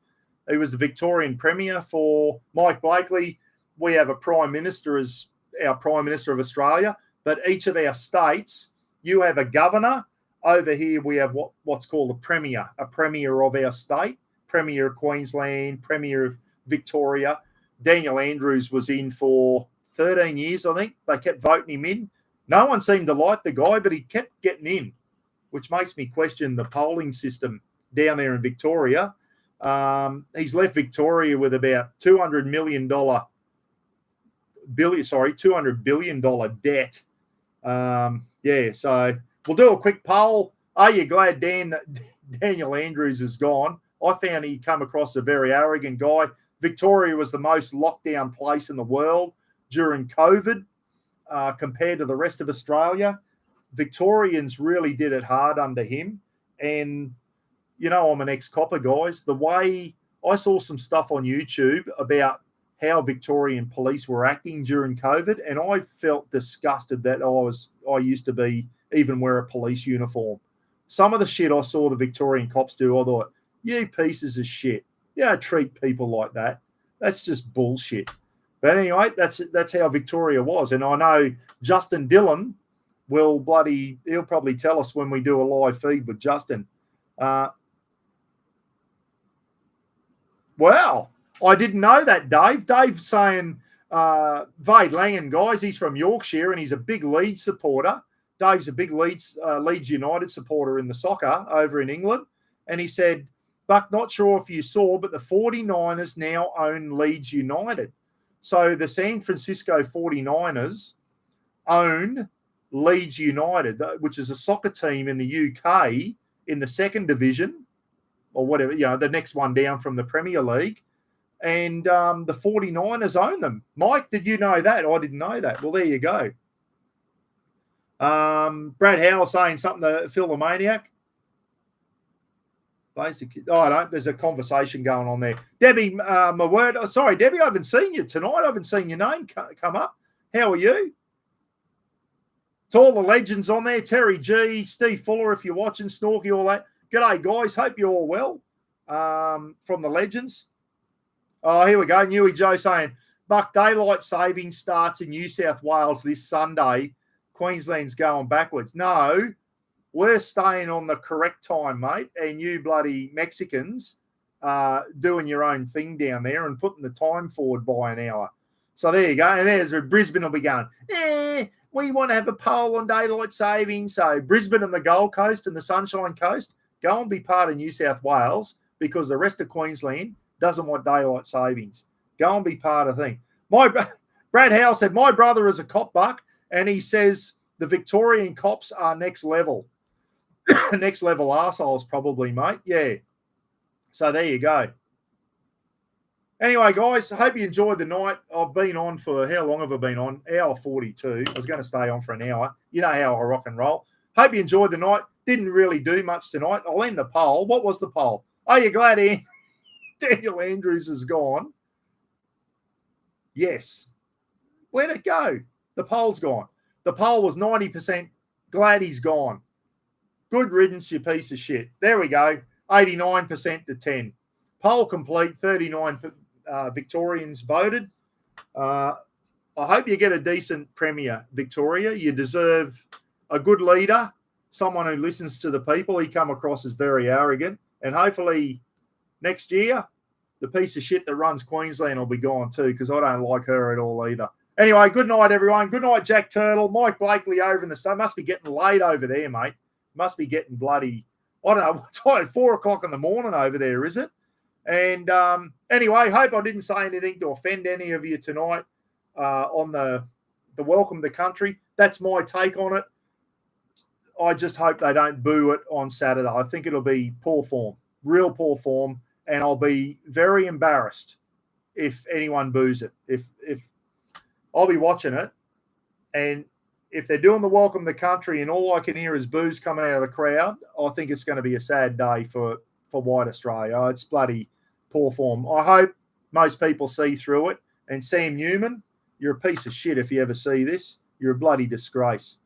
He was the Victorian Premier for Mike Blakely. We have a Prime Minister as our Prime Minister of Australia, but each of our states, you have a governor. Over here, we have what's called a premier of our state, Premier of Queensland, Premier of Victoria. Daniel Andrews was in for 13 years, I think. They kept voting him in. No one seemed to like the guy, but he kept getting in, which makes me question the polling system down there in Victoria. He's left Victoria with about $200 million $200 billion debt. So we'll do a quick poll. Are you glad Daniel Andrews is gone? I found he come across a very arrogant guy. Victoria was the most locked down place in the world during COVID compared to the rest of Australia. Victorians really did it hard under him. And, I'm an ex-copper, guys. The way I saw some stuff on YouTube about how Victorian police were acting during COVID, and I felt disgusted that I used to even wear a police uniform. Some of the shit I saw the Victorian cops do, I thought, you pieces of shit. You don't treat people like that. That's just bullshit. But anyway, that's how Victoria was. And I know Justin Dillon he'll probably tell us when we do a live feed with Justin. Wow. I didn't know that, Dave. Dave's saying Vade Langan, guys, he's from Yorkshire and he's a big Leeds supporter. Dave's a big Leeds United supporter in the soccer over in England. And he said, Buck, not sure if you saw, but the 49ers now own Leeds United. So the San Francisco 49ers own Leeds United, which is a soccer team in the UK in the second division or whatever, the next one down from the Premier League. And the 49ers own them. Mike, did you know that? I didn't know that. Well, there you go. Brad Howell saying something to Phil the Maniac. Basically, there's a conversation going on there. Debbie, my word. Oh, sorry, Debbie, I haven't seen you tonight. I haven't seen your name come up. How are you? To all the legends on there, Terry G, Steve Fuller, if you're watching, Snorky, all that. G'day, guys. Hope you're all well. From the legends. Oh, here we go. Newy Joe saying, Buck, daylight saving starts in New South Wales this Sunday. Queensland's going backwards. No, we're staying on the correct time, mate. And you bloody Mexicans doing your own thing down there and putting the time forward by an hour. So there you go. And there's where Brisbane will be going, we want to have a poll on daylight saving. So Brisbane and the Gold Coast and the Sunshine Coast, go and be part of New South Wales because the rest of Queensland doesn't want daylight savings. Go and be part of the thing. Brad Howell said, my brother is a cop, Buck, and he says the Victorian cops are next level. Next level arseholes probably, mate. Yeah. So there you go. Anyway, guys, I hope you enjoyed the night. I've been on for, how long have I been on? Hour 42. I was going to stay on for an hour. You know how I rock and roll. Hope you enjoyed the night. Didn't really do much tonight. I'll end the poll. What was the poll? Are you glad Daniel Andrews is gone? Yes. Where'd it go? The poll's gone. The poll was 90% glad he's gone. Good riddance, you piece of shit. There we go. 89% to 10. Poll complete. 39 Victorians voted. I hope you get a decent premier, Victoria. You deserve a good leader, someone who listens to the people. He come across as very arrogant. And hopefully next year, the piece of shit that runs Queensland will be gone too, because I don't like her at all either. Anyway, good night, everyone. Good night, Jack Turtle. Mike Blakely over in the state. Must be getting late over there, mate. Must be getting bloody, I don't know, what time, 4 o'clock in the morning over there, is it? And anyway, hope I didn't say anything to offend any of you tonight on the Welcome to Country. That's my take on it. I just hope they don't boo it on Saturday. I think it'll be poor form, real poor form, and I'll be very embarrassed if anyone boos it. If I'll be watching it, and if they're doing the Welcome to Country and all I can hear is boos coming out of the crowd, I think it's going to be a sad day for white Australia. It's bloody poor form. I hope most people see through it. And Sam Newman, you're a piece of shit if you ever see this. You're a bloody disgrace.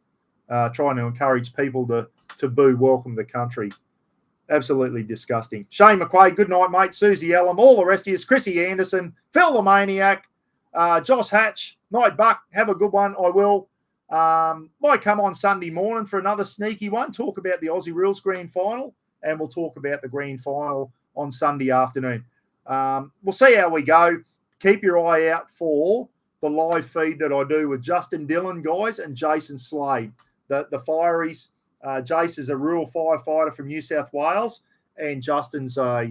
Trying to encourage people to boo Welcome to Country. Absolutely disgusting. Shane McQuaid, good night, mate. Susie Ellum, all the rest of you. Chrissy Anderson, Phil the Maniac, Josh Hatch, night Buck. Have a good one. I will. Might come on Sunday morning for another sneaky one. Talk about the Aussie Rules Grand Final, and we'll talk about the Grand Final on Sunday afternoon. We'll see how we go. Keep your eye out for the live feed that I do with Justin Dillon, guys, and Jason Slade. The Fireys. Jace is a rural firefighter from New South Wales, and Justin's a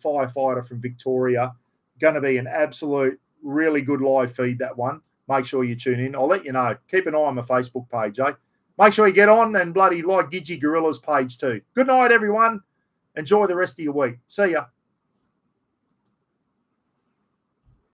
firefighter from Victoria. Going to be an absolute, really good live feed, that one. make sure you tune in. I'll let you know. Keep an eye on my Facebook page, eh? Make sure you get on and bloody like Gidgy Gorilla's page too. Good night, everyone. Enjoy the rest of your week. See ya.